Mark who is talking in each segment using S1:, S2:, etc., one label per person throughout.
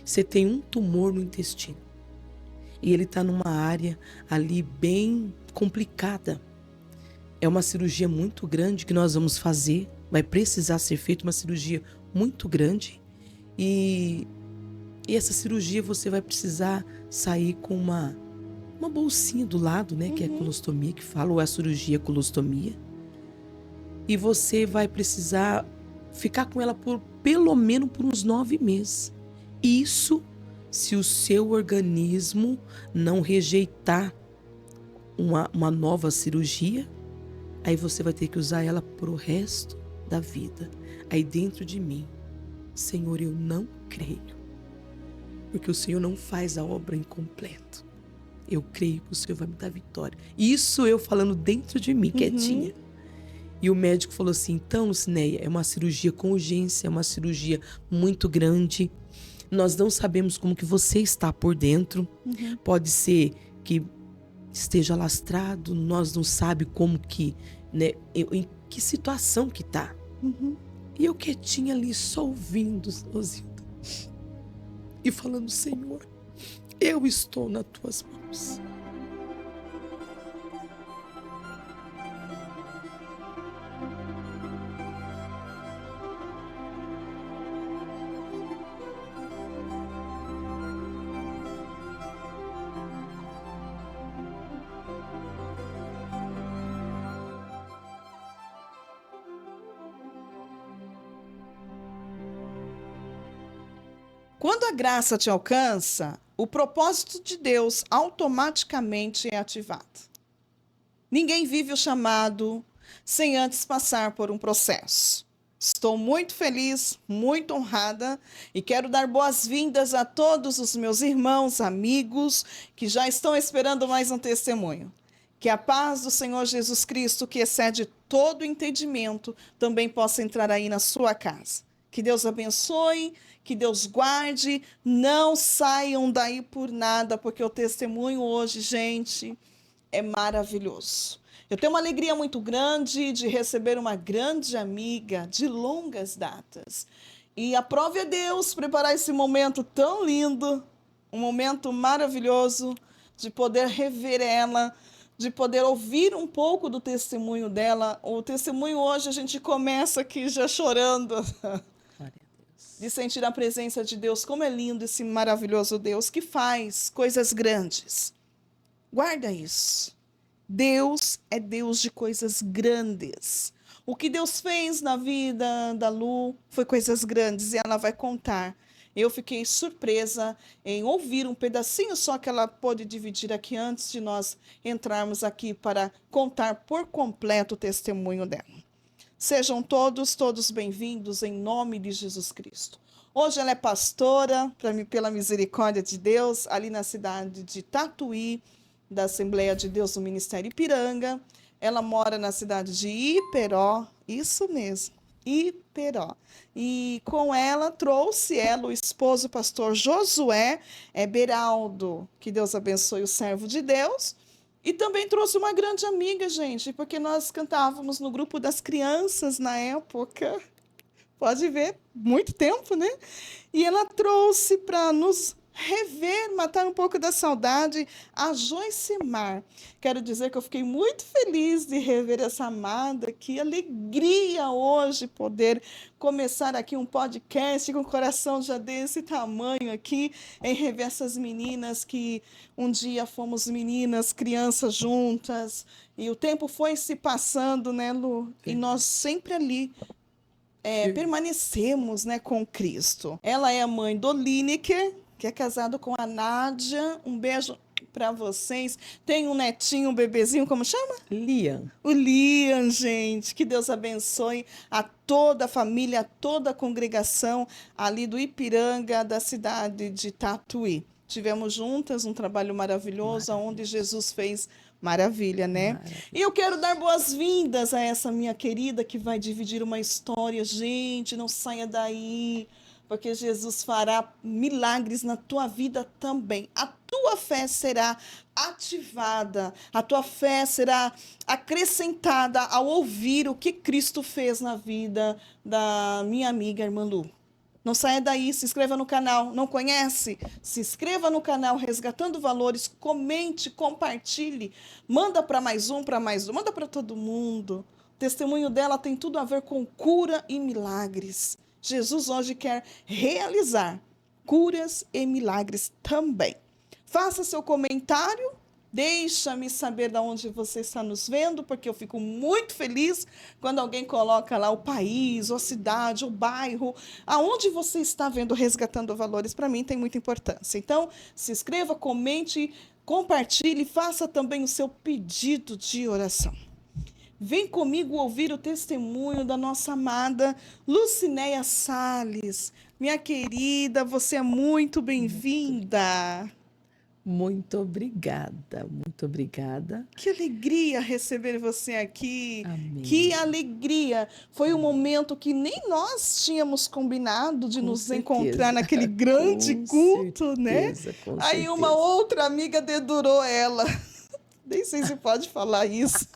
S1: Você tem um tumor no intestino. E ele está numa área ali bem complicada. É uma cirurgia muito grande que nós vamos fazer. Vai precisar ser feita uma cirurgia muito grande. E essa cirurgia você vai precisar sair com uma bolsinha do lado, né? Que é a colostomia, que fala, ou é a cirurgia colostomia. E você vai precisar ficar com ela por pelo menos por uns 9 meses. Isso se o seu organismo não rejeitar uma nova cirurgia, aí você vai ter que usar ela pro resto da vida. Aí dentro de mim, Senhor, eu não creio, porque o Senhor não faz a obra incompleta. Eu creio que o Senhor vai me dar vitória. Isso eu falando dentro de mim, quietinha. E o médico falou assim, então, Lucinéia, é uma cirurgia com urgência, é uma cirurgia muito grande. Nós não sabemos como que você está por dentro. Pode ser que esteja lastrado, nós não sabemos como que, né, em que situação que tá. E eu quietinha ali, só ouvindo, Rosilda, e falando, Senhor, eu estou nas tuas mãos.
S2: Quando a graça te alcança, o propósito de Deus automaticamente é ativado. Ninguém vive o chamado sem antes passar por um processo. Estou muito feliz, muito honrada e quero dar boas-vindas a todos os meus irmãos, amigos que já estão esperando mais um testemunho. Que a paz do Senhor Jesus Cristo, que excede todo entendimento, também possa entrar aí na sua casa. Que Deus abençoe, que Deus guarde, não saiam daí por nada, porque o testemunho hoje, gente, é maravilhoso. Eu tenho uma alegria muito grande de receber uma grande amiga de longas datas. E aprove a Deus preparar esse momento tão lindo, um momento maravilhoso de poder rever ela, de poder ouvir um pouco do testemunho dela. O testemunho hoje a gente começa aqui já chorando. De sentir a presença de Deus, como é lindo esse maravilhoso Deus que faz coisas grandes. Guarda isso. Deus é Deus de coisas grandes. O que Deus fez na vida da Lu foi coisas grandes e ela vai contar. Eu fiquei surpresa em ouvir um pedacinho só que ela pôde dividir aqui antes de nós entrarmos aqui para contar por completo o testemunho dela. Sejam todos bem-vindos em nome de Jesus Cristo. Hoje ela é pastora, pela misericórdia de Deus, ali na cidade de Tatuí, da Assembleia de Deus do Ministério Ipiranga. Ela mora na cidade de Iperó, isso mesmo, Iperó. E com ela, trouxe ela o esposo, o pastor Josué Beraldo. Que Deus abençoe o servo de Deus. E também trouxe uma grande amiga, gente, porque nós cantávamos no grupo das crianças na época. Pode ver, muito tempo, né? E ela trouxe para nos rever, matar um pouco da saudade, a Joyce Mar. Quero dizer que eu fiquei muito feliz de rever essa amada, que alegria hoje poder começar aqui um podcast com o coração já desse tamanho aqui, em rever essas meninas que um dia fomos meninas, crianças juntas, e o tempo foi se passando, né, Lu? E nós sempre ali permanecemos, né, com Cristo. Ela é a mãe do Lineker, que é casado com a Nádia. Um beijo para vocês. Tem um netinho, um bebezinho, como chama?
S1: Liam.
S2: O Liam, gente. Que Deus abençoe a toda a família, a toda a congregação ali do Ipiranga, da cidade de Tatuí. Tivemos juntas um trabalho maravilhoso, onde Jesus fez maravilha, né? E eu quero dar boas-vindas a essa minha querida que vai dividir uma história. Gente, não saia daí, porque Jesus fará milagres na tua vida também. A tua fé será ativada, a tua fé será acrescentada ao ouvir o que Cristo fez na vida da minha amiga irmã Lu. Não saia daí, se inscreva no canal. Não conhece? Se inscreva no canal Resgatando Valores, comente, compartilhe, manda para mais um, manda para todo mundo. O testemunho dela tem tudo a ver com cura e milagres. Jesus hoje quer realizar curas e milagres também. Faça seu comentário. Deixa-me saber de onde você está nos vendo, porque eu fico muito feliz quando alguém coloca lá o país, ou a cidade, o bairro, aonde você está vendo Resgatando Valores. Para mim tem muita importância. Então, se inscreva, comente, compartilhe, faça também o seu pedido de oração. Vem comigo ouvir o testemunho da nossa amada Lucinéia Salles. Minha querida, você é muito bem-vinda.
S1: Muito obrigada, muito obrigada.
S2: Que alegria receber você aqui.
S1: Amém.
S2: Que alegria. Foi um momento que nem nós tínhamos combinado de
S1: Com
S2: nos
S1: certeza.
S2: encontrar naquele grande
S1: Com
S2: culto,
S1: certeza,
S2: né?
S1: com
S2: Aí uma
S1: certeza.
S2: outra amiga dedurou ela. Nem sei se pode falar isso.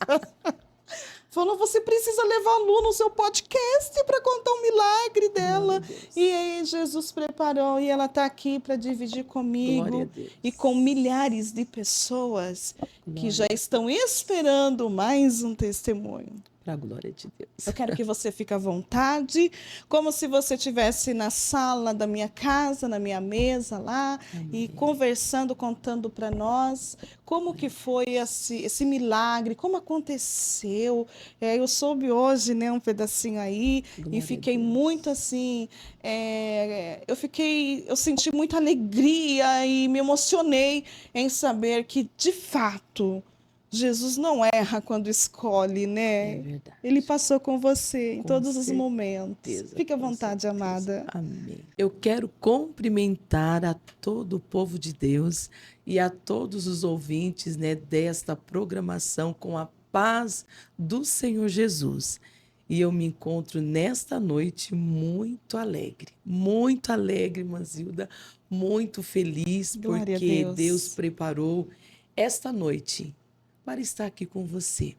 S2: Falou, você precisa levar a Lu no seu podcast para contar um milagre dela. E aí Jesus preparou e ela está aqui para dividir comigo e com milhares de pessoas que já estão esperando mais um testemunho.
S1: Para a glória de Deus.
S2: Eu quero que você fique à vontade, como se você estivesse na sala da minha casa, na minha mesa lá, e conversando, contando para nós como que foi esse milagre, como aconteceu. Eu soube hoje, né, um pedacinho aí, e fiquei muito assim, eu senti muita alegria e me emocionei em saber que, de fato, Jesus não erra quando escolhe, né?
S1: É verdade.
S2: Ele passou com você em
S1: Com
S2: todos os
S1: certeza,
S2: momentos. Fique à vontade,
S1: certeza.
S2: amada.
S1: Amém. Eu quero cumprimentar a todo o povo de Deus e a todos os ouvintes, né, desta programação com a paz do Senhor Jesus. E eu me encontro nesta noite muito alegre, Manzilda, muito feliz,
S2: Glória a
S1: porque
S2: Deus.
S1: Deus preparou esta noite para estar aqui com você,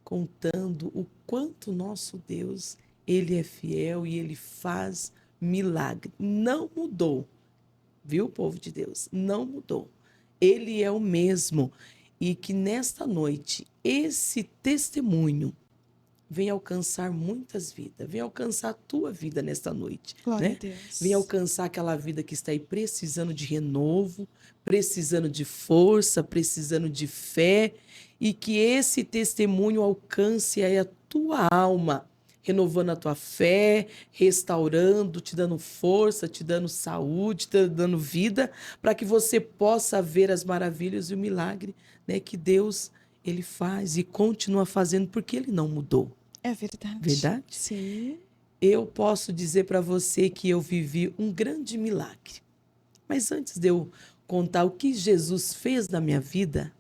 S1: contando o quanto nosso Deus, Ele é fiel e Ele faz milagre. Não mudou, viu, povo de Deus? Não mudou. Ele é o mesmo. E que nesta noite, esse testemunho vem alcançar muitas vidas, vem alcançar a tua vida nesta noite.
S2: Glória
S1: né?
S2: a Deus.
S1: Vem alcançar aquela vida que está aí precisando de renovo, precisando de força, precisando de fé, e que esse testemunho alcance aí a tua alma, renovando a tua fé, restaurando, te dando força, te dando saúde, te dando vida, para que você possa ver as maravilhas e o milagre, né, que Deus ele faz e continua fazendo, porque ele não mudou.
S2: É verdade.
S1: Verdade?
S2: Sim.
S1: Eu posso dizer para você que eu vivi um grande milagre. Mas antes de eu contar o que Jesus fez na minha vida,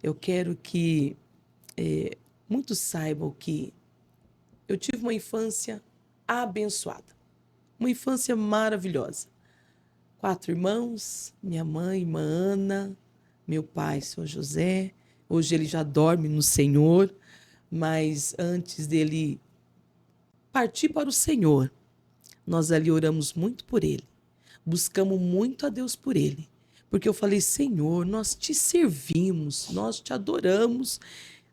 S1: eu quero que muitos saibam que eu tive uma infância abençoada. Uma infância maravilhosa. 4 irmãos, minha mãe, irmã Ana, meu pai, São José. Hoje ele já dorme no Senhor, mas antes dele partir para o Senhor, nós ali oramos muito por ele. Buscamos muito a Deus por ele. Porque eu falei, Senhor, nós te servimos, nós te adoramos.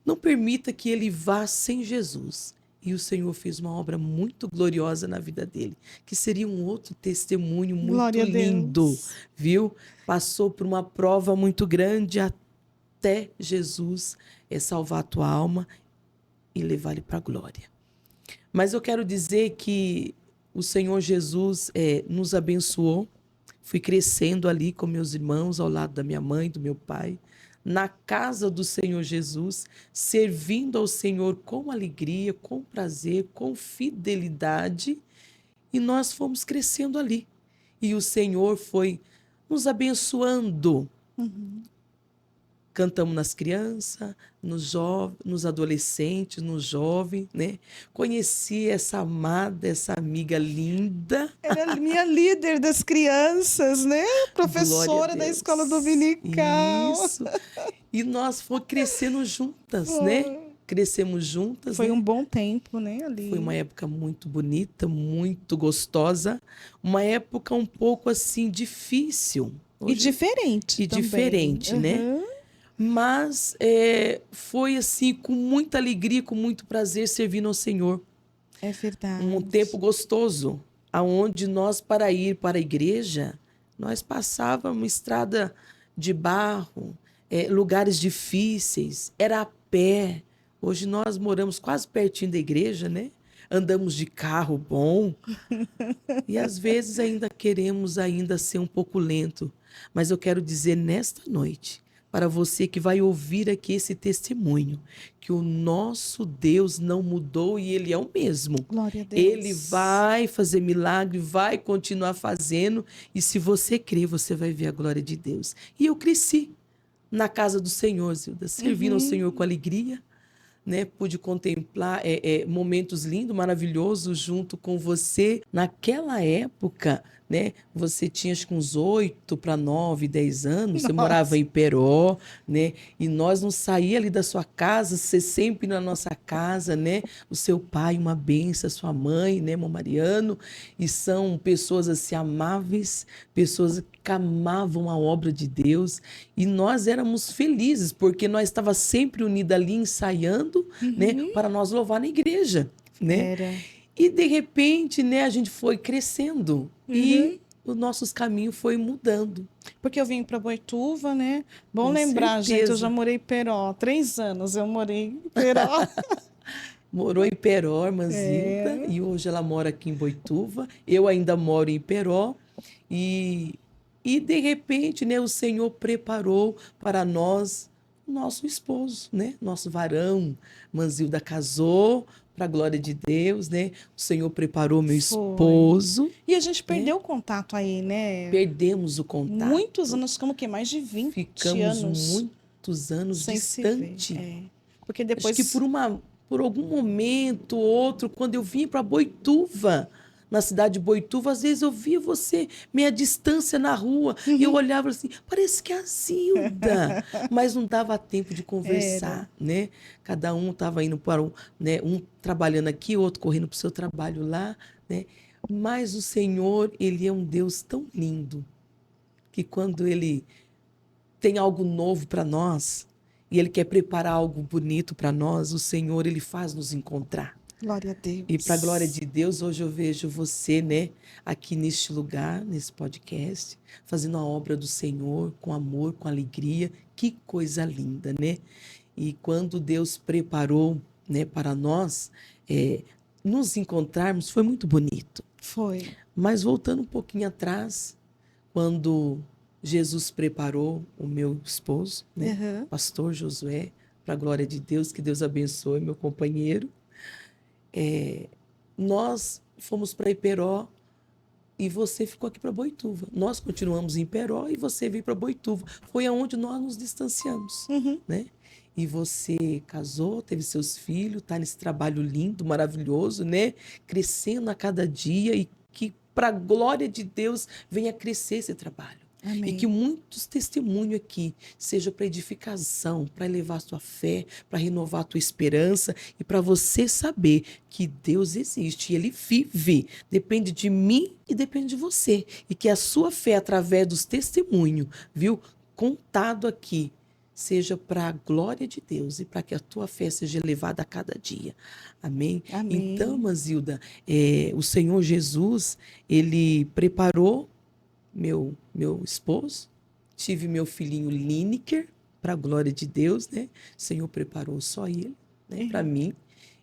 S1: Não permita que ele vá sem Jesus. E o Senhor fez uma obra muito gloriosa na vida dele, que seria um outro testemunho muito
S2: Glória a
S1: lindo,
S2: Deus.
S1: viu? Passou por uma prova muito grande até Jesus salvar a tua alma e levar ele para a glória. Mas eu quero dizer que o Senhor Jesus nos abençoou. Fui crescendo ali com meus irmãos, ao lado da minha mãe, do meu pai, na casa do Senhor Jesus, servindo ao Senhor com alegria, com prazer, com fidelidade. E nós fomos crescendo ali. E o Senhor foi nos abençoando. Cantamos nas crianças, nos adolescentes, nos jovens, né? Conheci essa amada, essa amiga linda.
S2: Era minha líder das crianças, né? Professora da escola dominical.
S1: Isso. E nós fomos crescendo juntas, né? crescemos juntas.
S2: Foi
S1: né?
S2: um bom tempo, né, ali.
S1: Foi uma época muito bonita, muito gostosa, uma época um pouco assim difícil.
S2: E diferente
S1: E
S2: também.
S1: diferente, né?
S2: Uhum.
S1: Mas foi assim, com muita alegria, com muito prazer, servindo ao Senhor.
S2: É verdade.
S1: Um tempo gostoso, aonde nós, para ir para a igreja, nós passávamos estrada de barro, lugares difíceis, era a pé. Hoje nós moramos quase pertinho da igreja, né? Andamos de carro bom e às vezes ainda queremos ainda ser um pouco lento. Mas eu quero dizer nesta noite, para você que vai ouvir aqui esse testemunho, que o nosso Deus não mudou e Ele é o mesmo.
S2: Glória a Deus.
S1: Ele vai fazer milagre, vai continuar fazendo, e se você crer, você vai ver a glória de Deus. E eu cresci na casa do Senhor, Zilda, servindo ao Senhor com alegria, né? Pude contemplar momentos lindos, maravilhosos junto com você. Naquela época, né? Você tinha acho que uns 8 para 9, 10 anos, você morava em Peró, né? E nós não saía ali da sua casa, você sempre na nossa casa, né? O seu pai, uma benção, a sua mãe, né, irmão Mariano, e são pessoas assim amáveis, pessoas que amavam a obra de Deus, e nós éramos felizes, porque nós estava sempre unidos ali ensaiando, né, para nós louvar na igreja, né?
S2: Era.
S1: E de repente, né, a gente foi crescendo e os nossos caminhos foi mudando.
S2: Porque eu vim para Boituva, né? Bom
S1: Com
S2: lembrar, gente, eu
S1: certeza.
S2: já morei em Peró. 3 anos eu morei em Peró.
S1: Morou em Peró, irmã Zilda, e hoje ela mora aqui em Boituva. Eu ainda moro em Peró. E de repente, né, o Senhor preparou para nós o nosso esposo, né? Nosso varão. Manzilda casou, para a glória de Deus, né? O Senhor preparou meu esposo.
S2: E a gente perdeu o contato aí, né?
S1: Perdemos o contato.
S2: Muitos anos, como que mais de 20
S1: Ficamos
S2: anos
S1: muitos anos
S2: sem se
S1: distante.
S2: ver. Porque depois
S1: Acho que por algum momento ou outro, quando eu vim para Boituva, na cidade de Boituva, às vezes eu via você meia distância na rua e eu olhava assim, parece que é a Zilda, mas não dava tempo de conversar, né? Cada um estava indo para né, um trabalhando aqui, outro correndo para o seu trabalho lá, né? Mas o Senhor, Ele é um Deus tão lindo que quando Ele tem algo novo para nós e Ele quer preparar algo bonito para nós, o Senhor, Ele faz nos encontrar.
S2: Glória a Deus.
S1: E para a glória de Deus, hoje eu vejo você, né, aqui neste lugar, nesse podcast, fazendo a obra do Senhor com amor, com alegria. Que coisa linda, né? E quando Deus preparou, né, para nós nos encontrarmos, foi muito bonito.
S2: Foi.
S1: Mas voltando um pouquinho atrás, quando Jesus preparou o meu esposo, né, pastor Josué, para a glória de Deus, que Deus abençoe meu companheiro. Nós fomos para Iperó e você ficou aqui para Boituva. Nós continuamos em Iperó e você veio para Boituva. Foi aonde nós nos distanciamos, né? E você casou, teve seus filhos, está nesse trabalho lindo, maravilhoso, né? Crescendo a cada dia e que, para a glória de Deus, venha crescer esse trabalho.
S2: Amém.
S1: E que muitos testemunhos aqui sejam para edificação, para elevar a sua fé, para renovar a tua esperança e para você saber que Deus existe e Ele vive. Depende de mim e depende de você. E que a sua fé, através dos testemunhos, viu, contado aqui, seja para a glória de Deus e para que a tua fé seja elevada a cada dia. Amém?
S2: Amém.
S1: Então, Mazilda, o Senhor Jesus, Ele preparou meu esposo, tive meu filhinho Lineker, para a glória de Deus, né? O Senhor preparou só ele, né, para mim.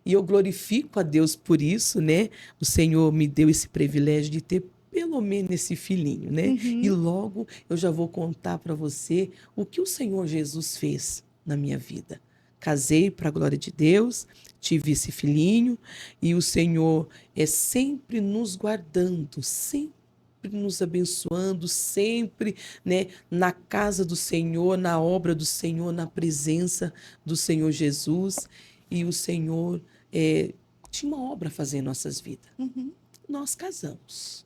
S1: E eu glorifico a Deus por isso, né? O Senhor me deu esse privilégio de ter pelo menos esse filhinho, né? E logo eu já vou contar para você o que o Senhor Jesus fez na minha vida. Casei para a glória de Deus, tive esse filhinho e o Senhor é sempre nos guardando, sempre nos abençoando, sempre, né, na casa do Senhor, na obra do Senhor, na presença do Senhor Jesus. E o Senhor tinha uma obra a fazer em nossas vidas. Nós casamos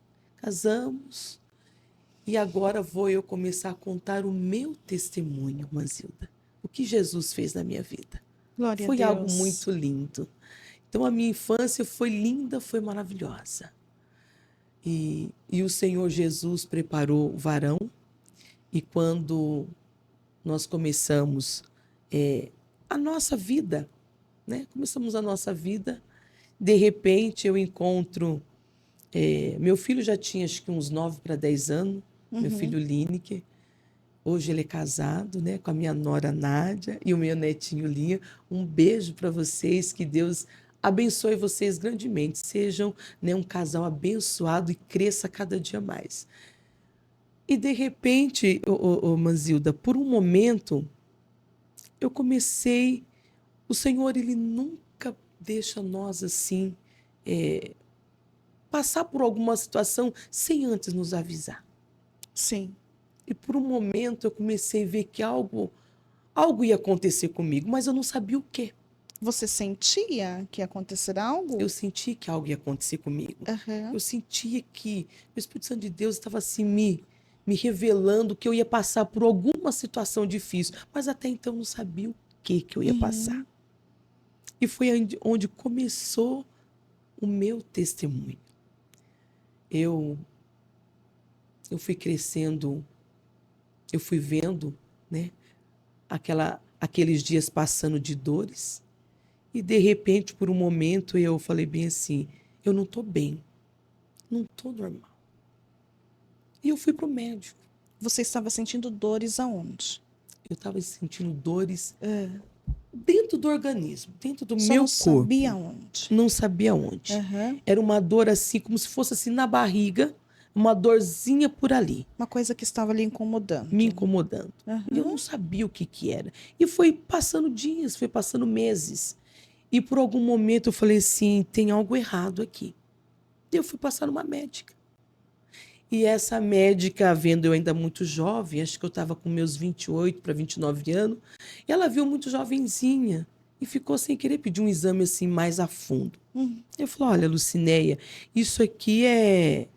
S1: e agora vou eu começar a contar o meu testemunho, Mazilda. O que Jesus fez na minha vida.
S2: Glória a
S1: Foi algo
S2: Deus.
S1: muito lindo. Então, a minha infância foi linda, foi maravilhosa. E o Senhor Jesus preparou o varão, e quando nós começamos a nossa vida, né? Começamos a nossa vida, de repente eu encontro... meu filho já tinha acho que uns 9 para 10 anos, meu filho Lineker. Hoje ele é casado, né, com a minha nora Nádia e o meu netinho Linha. Um beijo para vocês, que Deus abençoe vocês grandemente. Sejam, né, um casal abençoado e cresça cada dia mais. E de repente, Manzilda, por um momento, eu comecei... O Senhor, Ele nunca deixa nós assim, passar por alguma situação sem antes nos avisar.
S2: Sim.
S1: E por um momento eu comecei a ver que algo ia acontecer comigo, mas eu não sabia o quê.
S2: Você sentia que ia acontecer algo?
S1: Eu senti que algo ia acontecer comigo.
S2: Aham.
S1: Eu sentia que o Espírito Santo de Deus estava assim me revelando que eu ia passar por alguma situação difícil, mas até então eu não sabia o que eu ia passar. E foi onde começou o meu testemunho. Eu fui crescendo, eu fui vendo, né, aqueles dias passando de dores, e de repente, por um momento, eu falei bem assim, eu não estou bem, não estou normal. E eu fui para o médico.
S2: Você estava sentindo dores aonde?
S1: Eu estava sentindo dores dentro do organismo, dentro do meu
S2: não
S1: corpo.
S2: sabia onde?
S1: Não sabia onde. Era uma dor assim, como se fosse assim na barriga, uma dorzinha por ali.
S2: Uma coisa que estava lhe incomodando.
S1: Me incomodando. E eu não sabia o que era. E foi passando dias, foi passando meses. E por algum momento eu falei assim, tem algo errado aqui. E eu fui passar numa médica. E essa médica, vendo eu ainda muito jovem, acho que eu estava com meus 28 para 29 anos, e ela viu muito jovenzinha e ficou sem querer pedir um exame assim mais a fundo. Eu falei, olha, Lucinéia, isso aqui é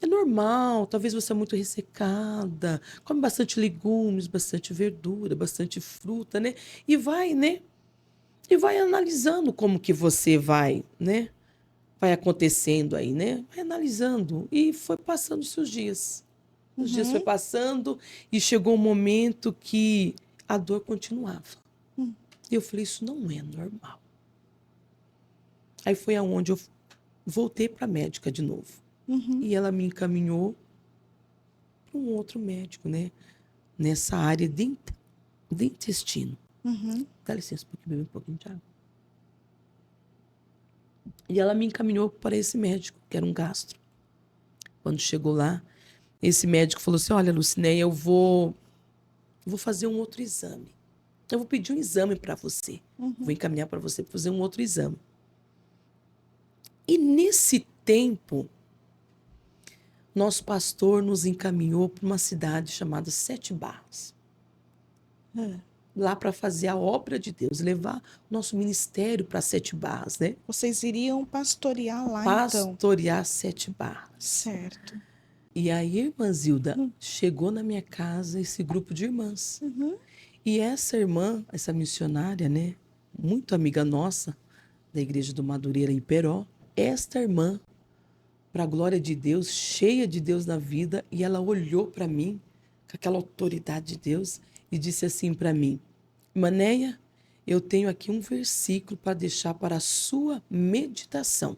S1: normal, talvez você é muito ressecada, come bastante legumes, bastante verdura, bastante fruta, né? E vai, né? E vai analisando como que você vai, né? Vai acontecendo aí, né? Vai analisando. E foi passando os dias. Os dias foi passando e chegou um momento que a dor continuava. E eu falei, isso não é normal. Aí foi aonde eu voltei para a médica de novo. E ela me encaminhou para um outro médico, né? Nessa área de intestino. Dá licença, beber um pouquinho de água. E ela me encaminhou para esse médico, que era um gastro. Quando chegou lá, esse médico falou assim, olha, Lucinéia, eu vou fazer um outro exame. Eu vou pedir um exame para você. Vou encaminhar para você para fazer um outro exame. E nesse tempo, nosso pastor nos encaminhou para uma cidade chamada Sete Barras. Lá para fazer a obra de Deus, levar nosso ministério para Sete Barras, né?
S2: Vocês iriam pastorear lá, então?
S1: Pastorear Sete Barras.
S2: Certo.
S1: E aí, irmã Zilda, chegou na minha casa esse grupo de irmãs. E essa irmã, essa missionária, né? Muito amiga nossa, da Igreja do Madureira em Peró, esta irmã, para a glória de Deus, cheia de Deus na vida, e ela olhou para mim, com aquela autoridade de Deus, e disse assim para mim, Manéia, eu tenho aqui um versículo para deixar para a sua meditação.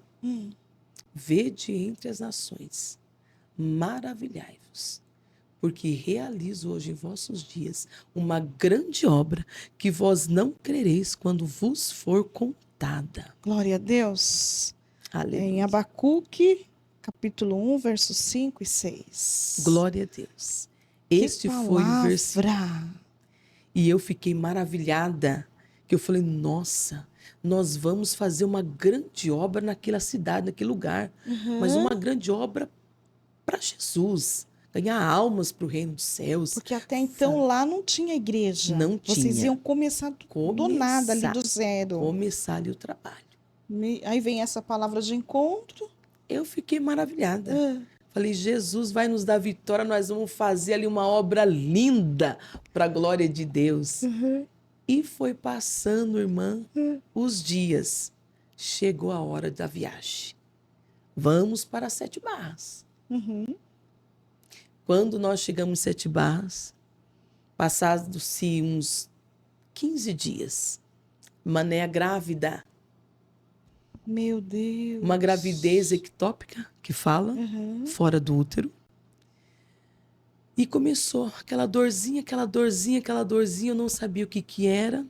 S1: Vede entre as nações, maravilhai-vos, porque realizo hoje em vossos dias uma grande obra que vós não crereis quando vos for contada.
S2: Glória a Deus.
S1: Aleluia.
S2: Em Abacuque, capítulo 1, versos 5 e 6.
S1: Glória a Deus. Este foi o versículo. E eu fiquei maravilhada, que eu falei, nossa, nós vamos fazer uma grande obra naquela cidade, naquele lugar, mas uma grande obra para Jesus, ganhar almas para o reino dos céus.
S2: Porque até então lá não tinha igreja.
S1: Não tinha.
S2: Vocês iam começar do nada, ali do zero.
S1: Começar ali o trabalho.
S2: Aí vem essa palavra de encontro.
S1: Eu fiquei maravilhada. Falei, Jesus vai nos dar vitória, nós vamos fazer ali uma obra linda para a glória de Deus. E foi passando, irmã, os dias. Chegou a hora da viagem. Vamos para Sete Barras.
S2: Uhum.
S1: Quando nós chegamos em Sete Barras, passados-se uns 15 dias, Mané grávida.
S2: Meu Deus.
S1: Uma gravidez ectópica, que fala,
S2: Uhum.
S1: fora do útero. E começou aquela dorzinha, eu não sabia o que que era.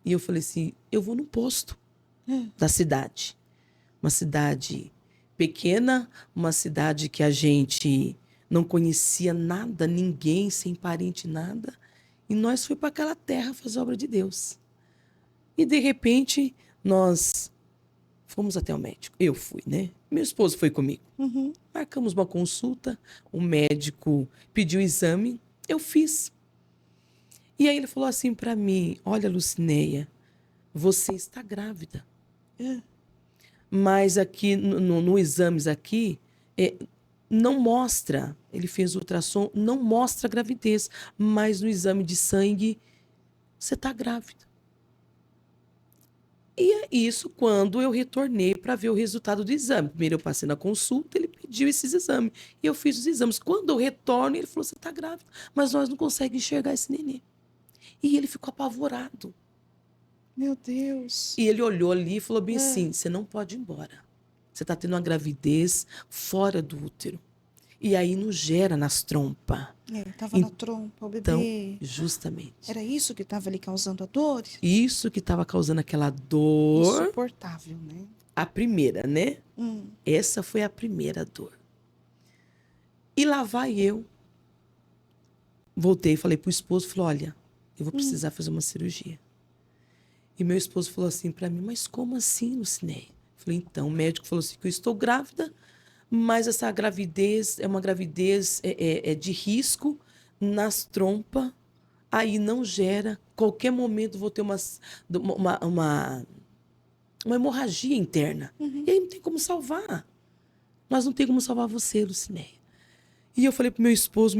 S1: E eu falei assim, eu vou no posto da cidade. Uma cidade pequena, uma cidade que a gente não conhecia nada, ninguém, sem parente, nada. E nós fomos para aquela terra fazer a obra de Deus. E de repente, nós fomos até o médico. Eu fui, né? Meu esposo foi comigo.
S2: Uhum.
S1: Marcamos uma consulta, o médico pediu o exame, eu fiz. E aí ele falou assim para mim, olha, Lucineia, você está grávida.
S2: É.
S1: Mas aqui, no exames aqui, não mostra, ele fez ultrassom, não mostra a gravidez, mas no exame de sangue, você está grávida. E é isso quando eu retornei para ver o resultado do exame. Primeiro eu passei na consulta, ele pediu esses exames. E eu fiz os exames. Quando eu retorno, ele falou, você está grávida, mas nós não conseguimos enxergar esse neném. E ele ficou apavorado.
S2: Meu Deus.
S1: E ele olhou ali e falou bem assim, você não pode ir embora. Você está tendo uma gravidez fora do útero. E aí não gera nas trompas.
S2: Tava na trompa, o
S1: Então,
S2: bebê.
S1: justamente.
S2: Era isso que estava ali causando a dor?
S1: Isso que estava causando aquela dor.
S2: Insuportável, né?
S1: A primeira, né? Essa foi a primeira dor. E lá vai eu. Voltei e falei pro esposo, falei, olha, eu vou precisar fazer uma cirurgia. E meu esposo falou assim para mim, mas como assim, Lucineia? Falei, então, o médico falou assim que eu estou grávida, mas essa gravidez é uma gravidez de risco nas trompas, aí não gera, qualquer momento vou ter uma hemorragia interna. E aí não tem como salvar. Nós não tem como salvar você, Lucineia. E eu falei pro meu esposo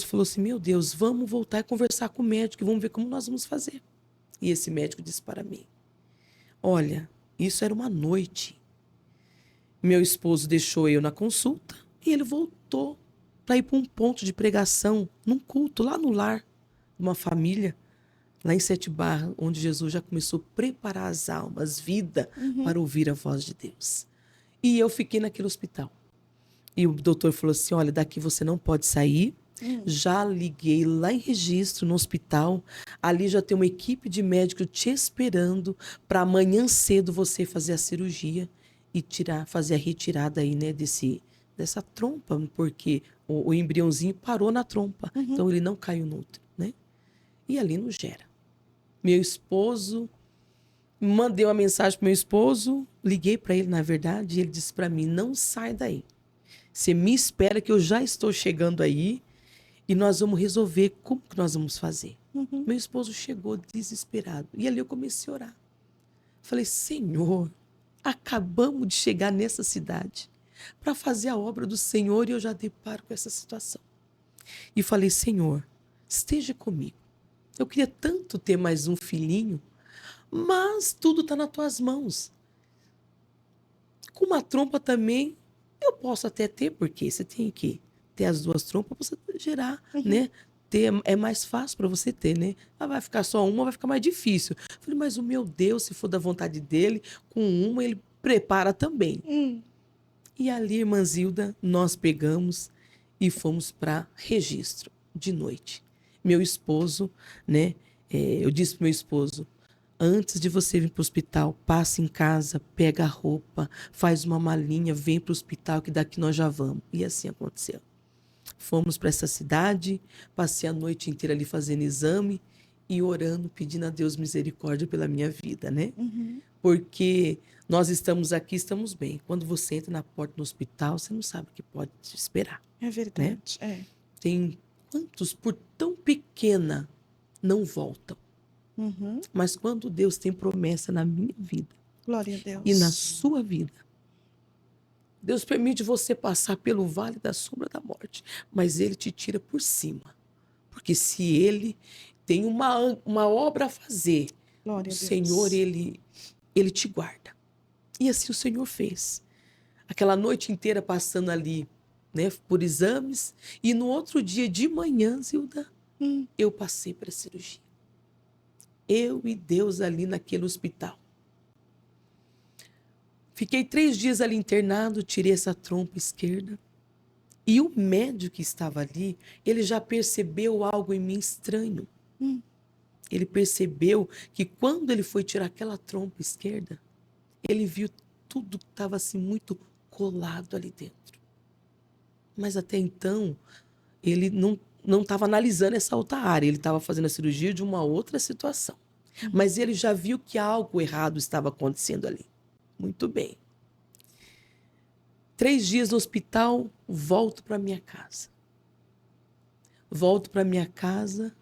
S1: falou assim, meu Deus, vamos voltar e conversar com o médico e vamos ver como nós vamos fazer. E esse médico disse para mim, olha, isso era uma noite. Meu esposo deixou eu na consulta e ele voltou para ir para um ponto de pregação, num culto, lá no lar de uma família, lá em Sete Barras, onde Jesus já começou a preparar as almas, vida, para ouvir a voz de Deus. E eu fiquei naquele hospital. E o doutor falou assim, olha, daqui você não pode sair. Já liguei lá em registro, no hospital. Ali já tem uma equipe de médicos te esperando para amanhã cedo você fazer a cirurgia e fazer a retirada aí, né, dessa trompa, porque o embriãozinho parou na trompa. Então ele não caiu no útero, né? E ali não gera. Meu esposo, mandei uma mensagem para meu esposo, liguei para ele, na verdade, e ele disse para mim, não sai daí. Você me espera que eu já estou chegando aí e nós vamos resolver como que nós vamos fazer. Meu esposo chegou desesperado e ali eu comecei a orar. Falei, Senhor, acabamos de chegar nessa cidade para fazer a obra do Senhor e eu já deparo com essa situação. E falei, Senhor, esteja comigo. Eu queria tanto ter mais um filhinho, mas tudo está nas tuas mãos. Com uma trompa também, eu posso até ter, porque você tem que ter as duas trompas para você gerar, né? É mais fácil para você ter, né? Vai ficar só uma, vai ficar mais difícil. Falei, mas o meu Deus, se for da vontade dele, com uma ele prepara também. E ali, irmã Zilda, nós pegamos e fomos para registro de noite. Meu esposo, né? Eu disse pro meu esposo, antes de você vir para o hospital, passe em casa, pega a roupa, faz uma malinha, vem para o hospital que daqui nós já vamos. E assim aconteceu. Fomos para essa cidade, passei a noite inteira ali fazendo exame e orando, pedindo a Deus misericórdia pela minha vida, né? Porque nós estamos aqui, estamos bem. Quando você entra na porta do hospital, você não sabe o que pode te esperar.
S2: É verdade,
S1: né? Tem quantos, por tão pequena, não voltam. Mas quando Deus tem promessa na minha vida
S2: glória a Deus.
S1: E na sua vida, Deus permite você passar pelo vale da sombra da morte, mas Ele te tira por cima, Porque se ele tem uma obra a fazer,
S2: Glória
S1: o
S2: a Deus.
S1: Senhor, ele te guarda. E assim o Senhor fez. Aquela noite inteira passando ali, né, por exames. E no outro dia de manhã, Zilda, eu passei para a cirurgia. Eu e Deus ali naquele hospital. Fiquei 3 dias ali internado, tirei essa trompa esquerda. E o médico que estava ali, ele já percebeu algo em mim estranho. Ele percebeu que quando ele foi tirar aquela trompa esquerda, ele viu tudo que estava assim muito colado ali dentro. Mas até então, ele não estava analisando essa outra área, ele estava fazendo a cirurgia de uma outra situação. Mas ele já viu que algo errado estava acontecendo ali. Muito bem. 3 dias no hospital, volto para minha casa. Volto para minha casa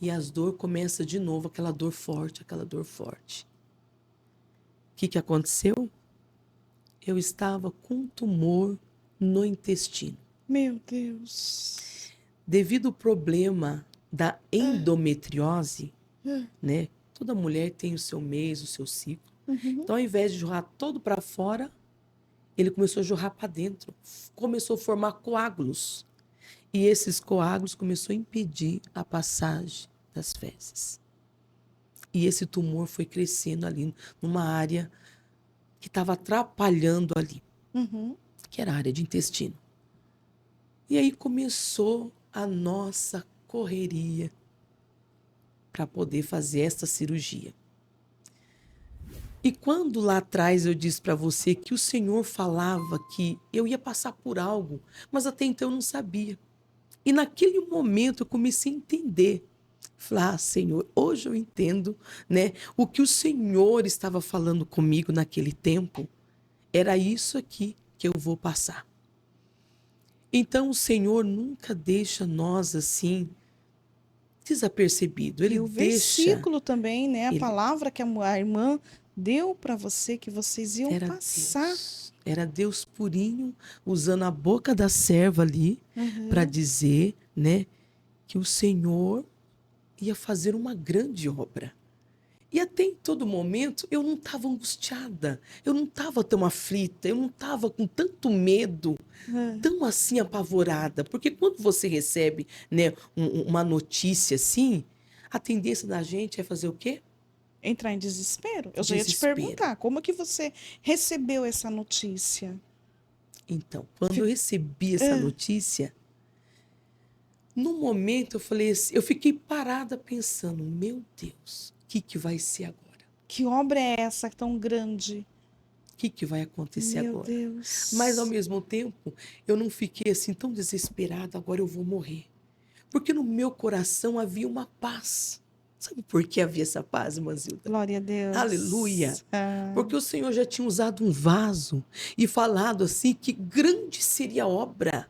S1: e as dores começam de novo, aquela dor forte, aquela dor forte. O que aconteceu? Eu estava com um tumor no intestino.
S2: Meu Deus.
S1: Devido ao problema da endometriose, né? Toda mulher tem o seu mês, o seu ciclo. Então, ao invés de jorrar todo para fora, ele começou a jorrar para dentro. Começou a formar coágulos. E esses coágulos começaram a impedir a passagem das fezes. E esse tumor foi crescendo ali numa área que estava atrapalhando ali, que era a área de intestino. E aí começou a nossa correria para poder fazer essa cirurgia. E quando lá atrás eu disse para você que o Senhor falava que eu ia passar por algo, mas até então eu não sabia. E naquele momento eu comecei a entender. Falei, Senhor, hoje eu entendo, né? O que o Senhor estava falando comigo naquele tempo, era isso aqui que eu vou passar. Então o Senhor nunca deixa nós assim, desapercebido. Ele
S2: e o versículo também, né? A palavra que a irmã deu para você, que vocês iam passar.
S1: Era Deus purinho, usando a boca da serva ali, para dizer, né, que o Senhor ia fazer uma grande obra. E até em todo momento eu não estava angustiada, eu não estava tão aflita, eu não estava com tanto medo, tão assim apavorada. Porque quando você recebe, né, uma notícia assim, a tendência da gente é fazer o quê?
S2: Entrar em desespero. Eu já ia te perguntar, como que você recebeu essa notícia?
S1: Então, quando eu recebi essa notícia, no momento eu falei assim, eu fiquei parada pensando, meu Deus, o que vai ser agora?
S2: Que obra é essa tão grande?
S1: O que vai acontecer agora?
S2: Meu Deus.
S1: Mas ao mesmo tempo, eu não fiquei assim tão desesperada, agora eu vou morrer. Porque no meu coração havia uma paz. Sabe por que havia essa paz, irmã Zilda?
S2: Glória a Deus.
S1: Aleluia. Porque o Senhor já tinha usado um vaso e falado assim que grande seria a obra.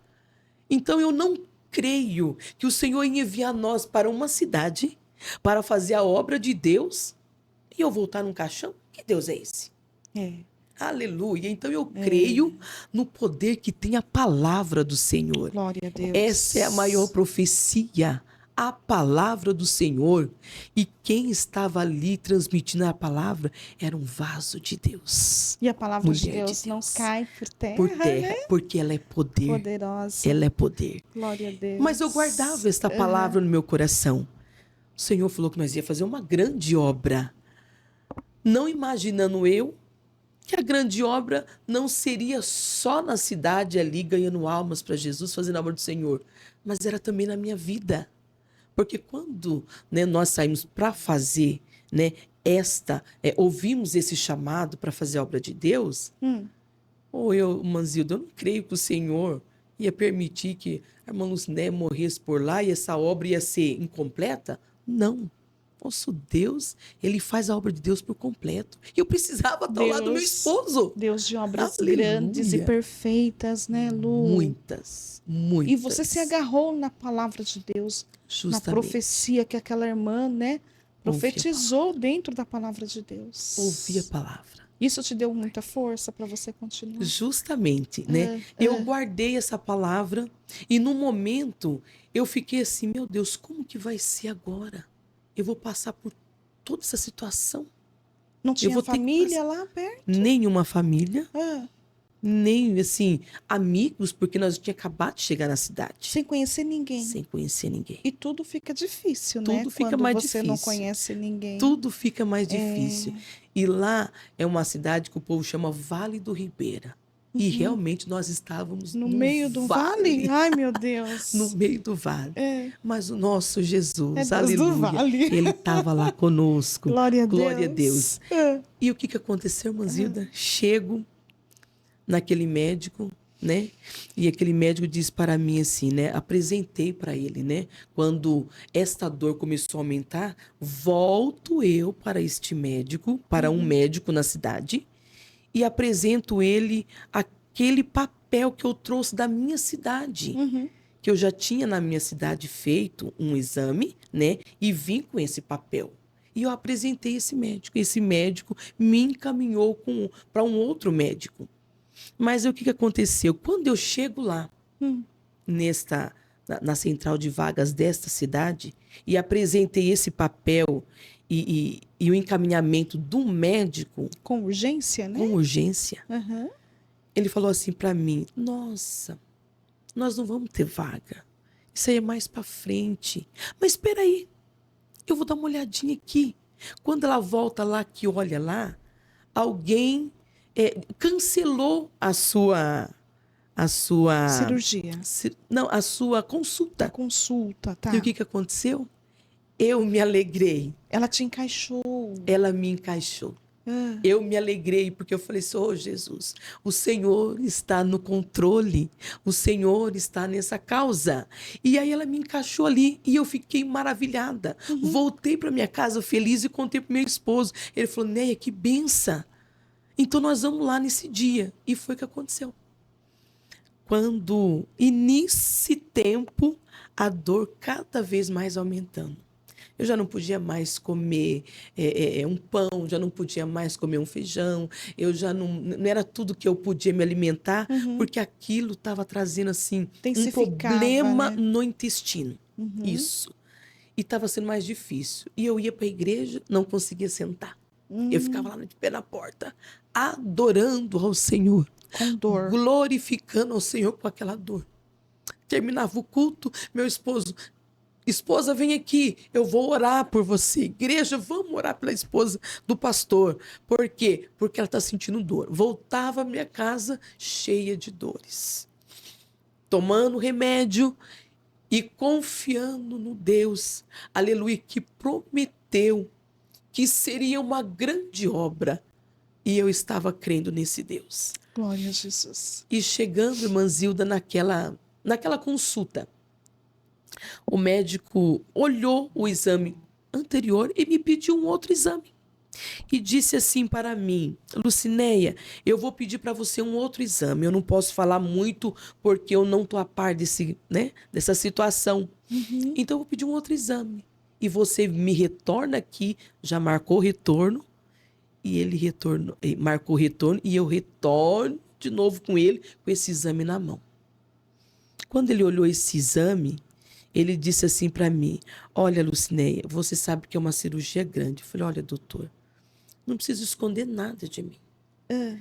S1: Então eu não creio que o Senhor ia enviar nós para uma cidade para fazer a obra de Deus e eu voltar num caixão. Que Deus é esse? Aleluia. Então eu creio no poder que tem a palavra do Senhor.
S2: Glória a Deus.
S1: Essa é a maior profecia. A palavra do Senhor. E quem estava ali transmitindo a palavra era um vaso de Deus.
S2: E a palavra de Deus não cai por terra, né?
S1: Porque ela é poder.
S2: Poderosa.
S1: Ela é poder.
S2: Glória a Deus.
S1: Mas eu guardava esta palavra no meu coração. O Senhor falou que nós ia fazer uma grande obra. Não imaginando eu que a grande obra não seria só na cidade ali, ganhando almas para Jesus, fazendo a obra do Senhor, mas era também na minha vida. Porque quando, né, nós saímos para fazer, né, ouvimos esse chamado para fazer a obra de Deus, Manzilda, eu não creio que o Senhor ia permitir que a irmã Luciné morresse por lá e essa obra ia ser incompleta? Não. Nosso Deus, ele faz a obra de Deus por completo. E eu precisava estar ao lado do meu esposo.
S2: Deus de obras
S1: Aleluia.
S2: grandes e perfeitas, né, Lu?
S1: Muitas.
S2: E você se agarrou na palavra de Deus,
S1: justamente,
S2: na profecia que aquela irmã, né, profetizou dentro da palavra de Deus.
S1: Ouvi a palavra.
S2: Isso te deu muita força para você continuar?
S1: Justamente, né? Eu guardei essa palavra e no momento eu fiquei assim, meu Deus, como que vai ser agora? Eu vou passar por toda essa situação?
S2: Não
S1: Eu
S2: tinha
S1: vou ter que
S2: família
S1: passar...
S2: lá perto?
S1: Nenhuma família,
S2: Ah,
S1: nem, assim, amigos, porque nós tínhamos acabado de chegar na cidade,
S2: sem conhecer ninguém.
S1: sem conhecer ninguém.
S2: E tudo fica difícil, né?
S1: Tudo fica
S2: Quando
S1: mais
S2: você não
S1: difícil.
S2: conhece ninguém.
S1: Tudo fica mais difícil. E lá é uma cidade que o povo chama Vale do Ribeira. E realmente nós estávamos
S2: No meio do vale? Ai, meu Deus.
S1: No meio do vale. Mas o nosso Jesus,
S2: É Deus do
S1: aleluia,
S2: vale.
S1: ele estava lá conosco.
S2: Glória a
S1: Glória a
S2: Deus.
S1: Deus. E o que que aconteceu, Manzilda? Chego naquele médico, né? E aquele médico disse para mim assim, né? Apresentei para ele, né? Quando esta dor começou a aumentar, volto eu para este médico, para um médico na cidade, e apresento ele aquele papel que eu trouxe da minha cidade. Que eu já tinha na minha cidade feito um exame, né? E vim com esse papel. E eu apresentei esse médico. Esse médico me encaminhou para um outro médico. Mas o que aconteceu? Quando eu chego lá, na central de vagas desta cidade, e apresentei esse papel e o encaminhamento do médico...
S2: Com urgência, né?
S1: Com urgência. Ele falou assim para mim, nossa, nós não vamos ter vaga. Isso aí é mais para frente. Mas espera aí, eu vou dar uma olhadinha aqui. Quando ela volta lá, que olha lá, alguém cancelou a sua
S2: cirurgia.
S1: Não, a sua consulta.
S2: A consulta, tá.
S1: E o que aconteceu? Eu me alegrei.
S2: Ela te encaixou.
S1: Ela me encaixou. Eu me alegrei porque eu falei assim, oh Jesus, o Senhor está no controle, o Senhor está nessa causa. E aí ela me encaixou ali e eu fiquei maravilhada. Voltei para minha casa feliz e contei para meu esposo. Ele falou, Neia, que benção. Então nós vamos lá nesse dia. E foi o que aconteceu. Quando, e nesse tempo, a dor cada vez mais aumentando. Eu já não podia mais comer um pão, já não podia mais comer um feijão, eu já não era tudo que eu podia me alimentar, porque aquilo estava trazendo assim um problema, né? No intestino. Isso. E estava sendo mais difícil. E eu ia para a igreja, não conseguia sentar. Eu ficava lá de pé na porta, adorando ao Senhor.
S2: Com dor.
S1: Glorificando ao Senhor com aquela dor. Terminava o culto, meu esposo... Esposa, vem aqui, eu vou orar por você. Igreja, vamos orar pela esposa do pastor. Por quê? Porque ela está sentindo dor. Voltava à minha casa cheia de dores. Tomando remédio e confiando no Deus, aleluia, que prometeu que seria uma grande obra. E eu estava crendo nesse Deus.
S2: Glória a Jesus.
S1: E chegando, irmã Zilda, naquela consulta, o médico olhou o exame anterior e me pediu um outro exame. E disse assim para mim, Lucinéia, eu vou pedir para você um outro exame. Eu não posso falar muito porque eu não estou a par dessa situação. Então eu vou pedir um outro exame. E você me retorna aqui, já marcou o retorno. E ele marcou o retorno e eu retorno de novo com ele, com esse exame na mão. Quando ele olhou esse exame, ele disse assim para mim, olha, Lucinéia, você sabe que é uma cirurgia grande. Eu falei, olha, doutor, não preciso esconder nada de mim.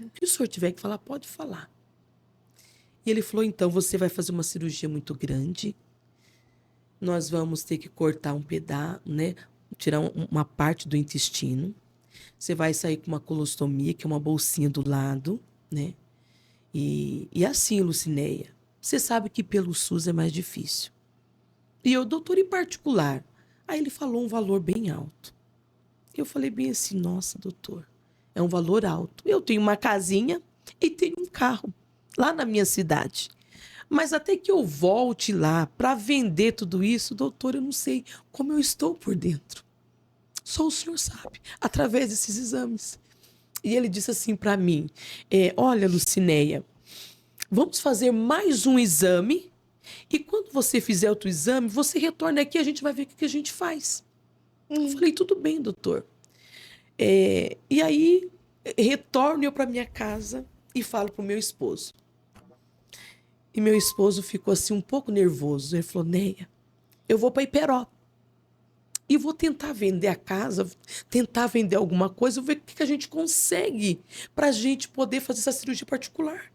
S1: O que o senhor tiver que falar, pode falar. E ele falou, então, você vai fazer uma cirurgia muito grande. Nós vamos ter que cortar um pedaço, né? Tirar uma parte do intestino. Você vai sair com uma colostomia, que é uma bolsinha do lado, né? E assim, Lucinéia, você sabe que pelo SUS é mais difícil. E eu, doutor, em particular. Aí ele falou um valor bem alto. Eu falei bem assim, nossa, doutor, é um valor alto. Eu tenho uma casinha e tenho um carro lá na minha cidade. Mas até que eu volte lá para vender tudo isso, doutor, eu não sei como eu estou por dentro. Só o senhor sabe, através desses exames. E ele disse assim para mim, olha, Lucinéia, vamos fazer mais um exame. E quando você fizer outro exame, você retorna aqui e a gente vai ver o que a gente faz. Eu falei, tudo bem, doutor. E aí, Retorno eu para minha casa e falo pro meu esposo. E meu esposo ficou assim um pouco nervoso. Ele falou: Neia, eu vou para Iperó. E vou tentar vender a casa, tentar vender alguma coisa, ver o que a gente consegue para a gente poder fazer essa cirurgia particular.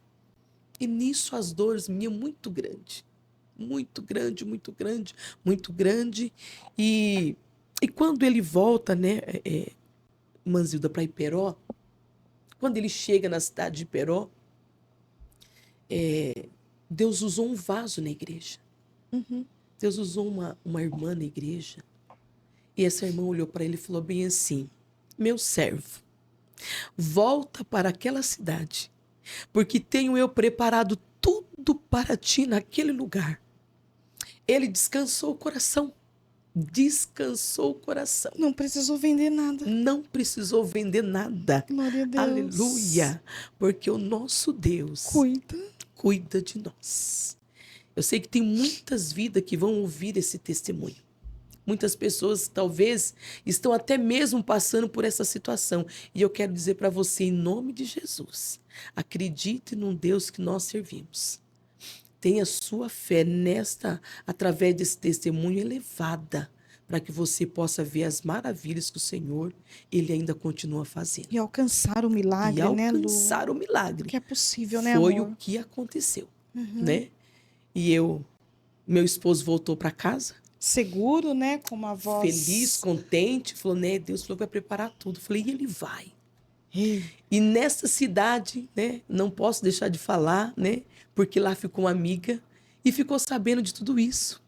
S1: E nisso as dores minhas muito grande. Muito grande, muito grande, muito grande. E quando ele volta, né, Manzilda, para Iperó, quando ele chega na cidade de Iperó, Deus usou um vaso na igreja. Deus usou uma irmã na igreja. E essa irmã olhou para ele e falou bem assim: meu servo, volta para aquela cidade, porque tenho eu preparado tudo para ti naquele lugar. Ele descansou o coração. Descansou o coração.
S2: Não precisou vender nada.
S1: Não precisou vender nada.
S2: Glória a Deus.
S1: Aleluia. Porque o nosso Deus cuida de nós. Eu sei que tem muitas vidas que vão ouvir esse testemunho. Muitas pessoas talvez estão até mesmo passando por essa situação. E eu quero dizer para você, em nome de Jesus, acredite num Deus que nós servimos. Tenha sua fé através desse testemunho elevada, para que você possa ver as maravilhas que o Senhor, Ele ainda continua fazendo.
S2: E alcançar o milagre,
S1: né, Lu? Alcançar o milagre.
S2: Que é possível, né,
S1: Foi
S2: amor?
S1: o que aconteceu, né? E meu esposo voltou para casa.
S2: Seguro, né? Com uma voz...
S1: Feliz, contente. Falou, né? Deus falou que vai preparar tudo. Falei, e ele vai. E nessa cidade, né? Não posso deixar de falar, né? Porque lá ficou uma amiga e ficou sabendo de tudo isso.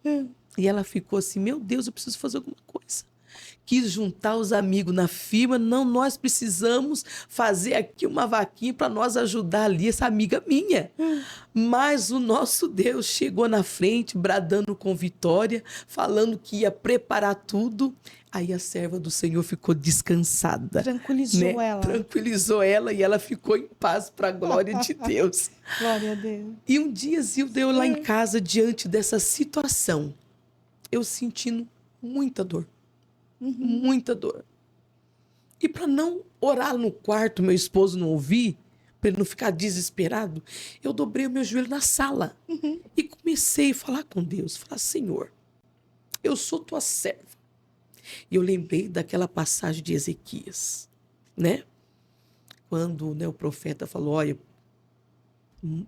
S1: E ela ficou assim, meu Deus, eu preciso fazer alguma coisa. Quis juntar os amigos na firma. Não, nós precisamos fazer aqui uma vaquinha para nós ajudar ali essa amiga minha. Mas o nosso Deus chegou na frente, bradando com vitória, falando que ia preparar tudo. Aí a serva do Senhor ficou descansada.
S2: Tranquilizou ela.
S1: Tranquilizou ela e ela ficou em paz para a glória de Deus.
S2: Glória a Deus.
S1: E um dia, Zilda, eu lá em casa, diante dessa situação, eu sentindo muita dor. Muita dor. E para não orar no quarto, meu esposo não ouvir, para ele não ficar desesperado, eu dobrei o meu joelho na sala e comecei a falar com Deus. Falar, Senhor, eu sou tua serva. E eu lembrei daquela passagem de Ezequias, né? Quando, né, o profeta falou, olha,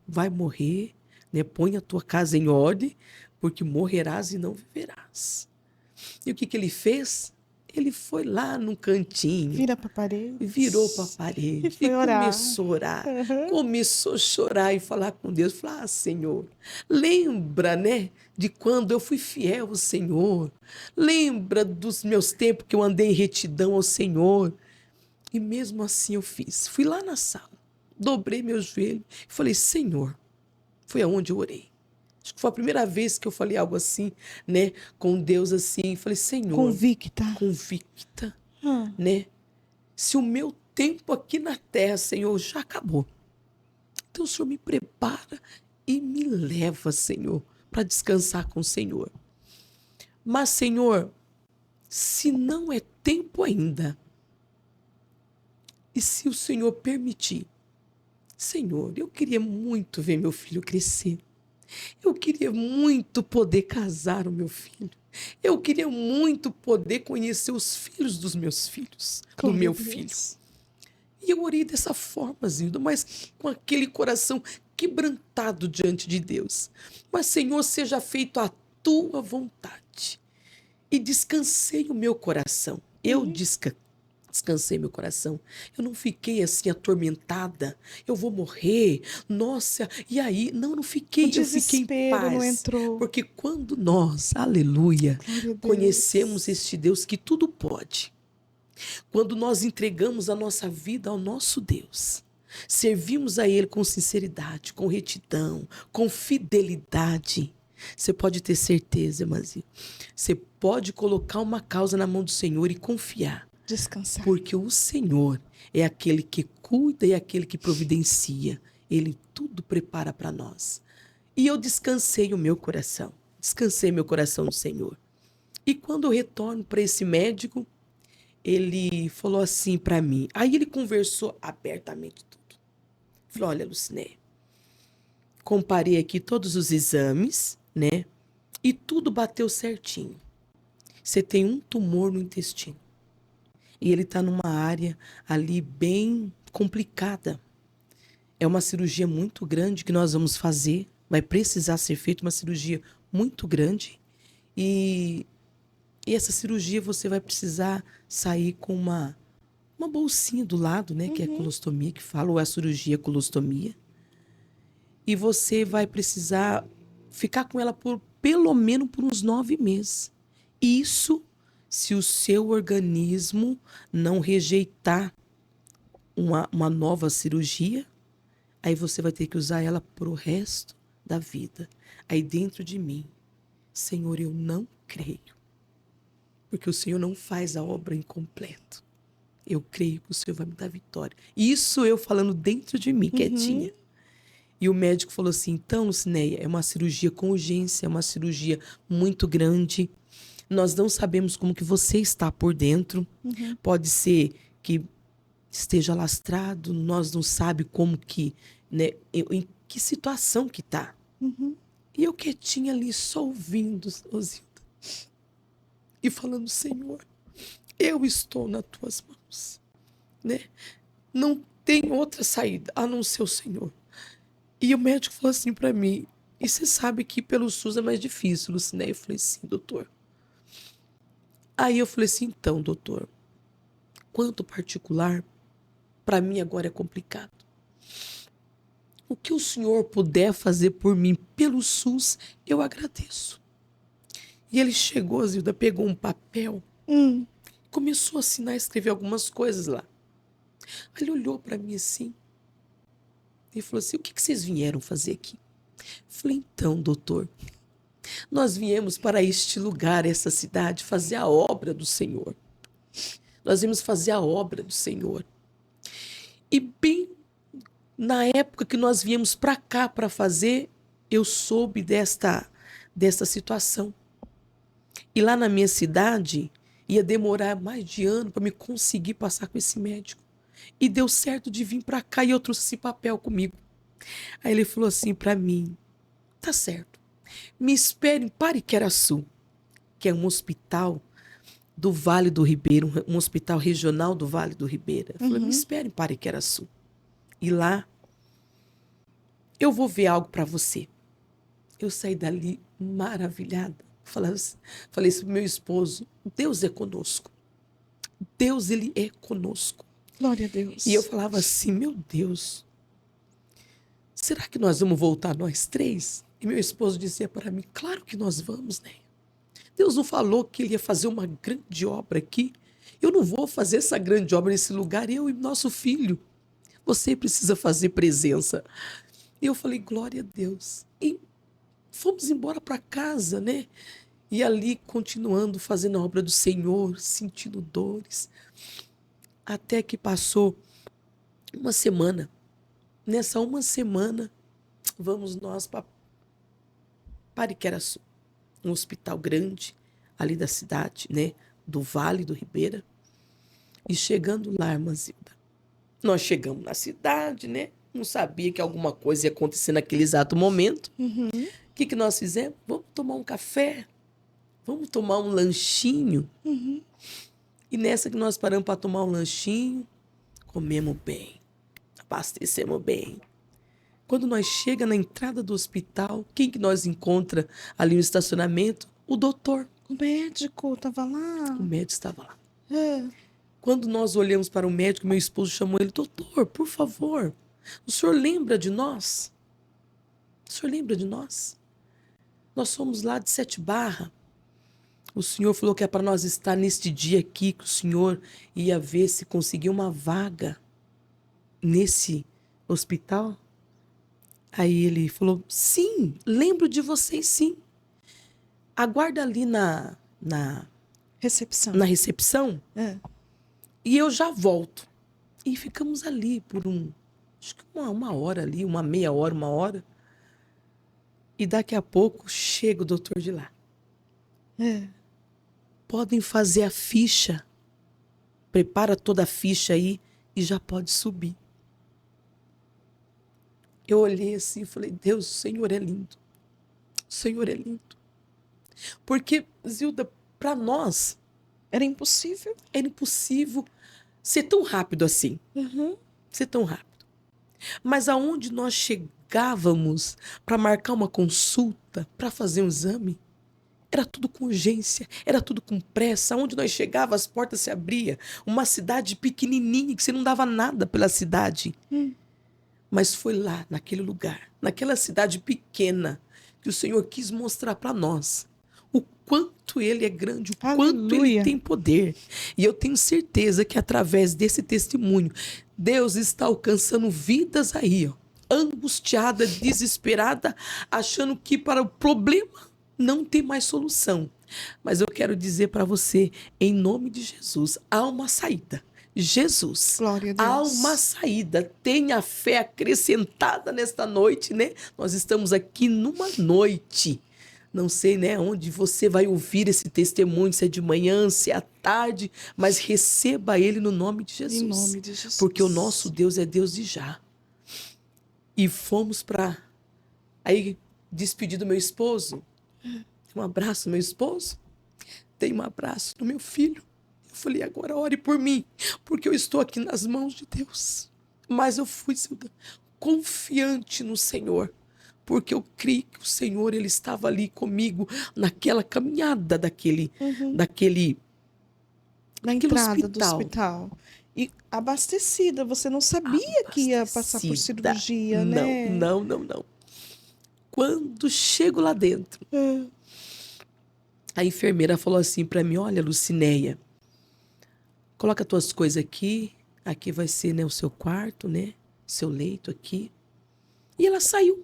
S1: vai morrer, né? Põe a tua casa em ordem, porque morrerás e não viverás. E o que ele fez? Ele foi lá num cantinho.
S2: Virou para a
S1: parede. E começou a orar. Começou a chorar e falar com Deus. Falar, Senhor, lembra, né, de quando eu fui fiel ao Senhor. Lembra dos meus tempos que eu andei em retidão ao Senhor. E mesmo assim eu fiz. Fui lá na sala, dobrei meu joelho e falei, Senhor, foi aonde eu orei. Acho que foi a primeira vez que eu falei algo assim, né, com Deus assim. Falei, Senhor.
S2: Convicta,
S1: né? Se o meu tempo aqui na terra, Senhor, já acabou. Então o Senhor me prepara e me leva, Senhor, para descansar com o Senhor. Mas, Senhor, se não é tempo ainda, e se o Senhor permitir, Senhor, eu queria muito ver meu filho crescer. Eu queria muito poder casar o meu filho. Eu queria muito poder conhecer os filhos dos meus filhos, do meu filho. E eu orei dessa forma, Zilda, mas com aquele coração quebrantado diante de Deus. Mas, Senhor, seja feito a tua vontade. E descansei o meu coração. Eu descansei meu coração. Eu não fiquei assim atormentada. Eu vou morrer. Nossa, e aí? Não fiquei. Eu fiquei em paz.
S2: Não entrou.
S1: Porque quando nós, aleluia, conhecemos este Deus que tudo pode, quando nós entregamos a nossa vida ao nosso Deus, servimos a Ele com sinceridade, com retidão, com fidelidade, você pode ter certeza, irmãzinha. Você pode colocar uma causa na mão do Senhor e confiar.
S2: Descansar.
S1: Porque o Senhor é aquele que cuida e aquele que providencia. Ele tudo prepara para nós. E eu descansei o meu coração. Descansei meu coração no Senhor. E quando eu retorno para esse médico, ele falou assim pra mim. Aí ele conversou abertamente tudo. Falou: olha, Lucinéia, comparei aqui todos os exames, né? E tudo bateu certinho. Você tem um tumor no intestino. E ele tá numa área ali bem complicada. É uma cirurgia muito grande que nós vamos fazer. Vai precisar ser feita uma cirurgia muito grande. E essa cirurgia você vai precisar sair com uma bolsinha do lado, né? Que é colostomia, que fala, ou é a cirurgia colostomia. E você vai precisar ficar com ela por pelo menos por uns 9 meses. Isso se o seu organismo não rejeitar uma nova cirurgia, aí você vai ter que usar ela pro resto da vida. Aí dentro de mim, Senhor, eu não creio, porque o Senhor não faz a obra incompleto. Eu creio que o Senhor vai me dar vitória. Isso eu falando dentro de mim, quietinha. E o médico falou assim: então, Lucinéia, é uma cirurgia com urgência, é uma cirurgia muito grande. Nós não sabemos como que você está por dentro. Pode ser que esteja lastrado, nós não sabemos como que, né, em que situação que está. E eu quietinha ali, só ouvindo, Osilda, e falando: Senhor, eu estou nas tuas mãos, né? Não tem outra saída a não ser o Senhor. E o médico falou assim para mim: e você sabe que pelo SUS é mais difícil, Lucinéia? Eu falei: sim, doutor. Aí eu falei assim: então, doutor, quanto particular, para mim agora é complicado. O que o senhor puder fazer por mim pelo SUS, eu agradeço. E ele chegou, Zilda, pegou um papel, começou a assinar, escrever algumas coisas lá. Aí ele olhou para mim assim e falou assim: o que vocês vieram fazer aqui? Eu falei: então, doutor, nós viemos para este lugar, essa cidade, fazer a obra do Senhor. Nós viemos fazer a obra do Senhor. E bem na época que nós viemos para cá para fazer, eu soube desta situação. E lá na minha cidade, ia demorar mais de ano para me conseguir passar com esse médico. E deu certo de vir para cá e eu trouxe esse papel comigo. Aí ele falou assim para mim: tá certo, me espere em Pariqueraçu, que é um hospital do Vale do Ribeira, um hospital regional do Vale do Ribeira. Eu falei: me espere em Pariqueraçu. E lá eu vou ver algo para você. Eu saí dali maravilhada. Falei isso pro meu esposo: Deus é conosco. Deus, ele é conosco.
S2: Glória a Deus.
S1: E eu falava assim: meu Deus, será que nós vamos voltar nós três? E meu esposo dizia para mim: claro que nós vamos, né? Deus não falou que ele ia fazer uma grande obra aqui? Eu não vou fazer essa grande obra nesse lugar, eu e nosso filho. Você precisa fazer presença. E eu falei: glória a Deus. E fomos embora para casa, né? E ali continuando fazendo a obra do Senhor, sentindo dores. Até que passou uma semana. Nessa uma semana, vamos nós para Pariqueraçu, um hospital grande ali da cidade, né? Do Vale do Ribeira. E chegando lá, irmã Zilda, nós chegamos na cidade, né? Não sabia que alguma coisa ia acontecer naquele exato momento. O que nós fizemos? Vamos tomar um café, vamos tomar um lanchinho. E nessa que nós paramos para tomar um lanchinho, comemos bem, abastecemos bem. Quando nós chegamos na entrada do hospital, quem que nós encontra ali no estacionamento? O doutor.
S2: O médico estava lá.
S1: O médico estava lá. Quando nós olhamos para o médico, meu esposo chamou ele: doutor, por favor, o senhor lembra de nós? O senhor lembra de nós? Nós somos lá de Sete Barra. O senhor falou que é para nós estar neste dia aqui, que o senhor ia ver se conseguia uma vaga nesse hospital. Aí ele falou: sim, lembro de vocês, sim. Aguarda ali na
S2: Recepção.
S1: recepção e eu já volto. E ficamos ali por acho que uma hora ali, uma meia hora, uma hora. E daqui a pouco chega o doutor de lá. Podem fazer a ficha Prepara toda a ficha aí e já pode subir. Eu olhei assim e falei, Deus, o Senhor é lindo. O Senhor é lindo. Porque, Zilda, para nós,
S2: Era impossível.
S1: era impossível ser tão rápido assim.
S2: Uhum.
S1: Ser tão rápido. Mas aonde nós chegávamos para marcar uma consulta, para fazer um exame, era tudo com urgência, era tudo com pressa. Onde nós chegávamos, as portas se abriam. Uma cidade pequenininha, que você não dava nada pela cidade. Mas foi lá, naquele lugar, naquela cidade pequena, que o Senhor quis mostrar para nós o quanto Ele é grande, o quanto Ele
S2: Aleluia.
S1: tem poder. E eu tenho certeza que através desse testemunho, Deus está alcançando vidas aí, ó, angustiada, desesperada, achando que para o problema não tem mais solução. Mas eu quero dizer para você, em nome de Jesus, há uma saída. Jesus,
S2: Glória a
S1: há
S2: Deus.
S1: uma saída. Tenha fé acrescentada nesta noite, né? Nós estamos aqui numa noite. Não sei, né, onde você vai ouvir esse testemunho, se é de manhã, se é à tarde, mas receba ele no nome de Jesus.
S2: Em nome de Jesus.
S1: Porque o nosso Deus é Deus de já. E fomos para... Aí, despedi do meu esposo. Um abraço no meu esposo. Dei um abraço no meu filho. Eu falei, agora ore por mim, porque eu estou aqui nas mãos de Deus. Mas eu fui confiante no Senhor, porque eu creio que o Senhor, Ele estava ali comigo naquela caminhada daquele
S2: Na entrada do hospital. E abastecida, você não sabia que ia passar por cirurgia, né?
S1: Não. Quando chego lá dentro, a enfermeira falou assim para mim, olha, Lucinéia, coloca tuas coisas aqui, aqui vai ser, né, o seu quarto, né, seu leito aqui. E ela saiu.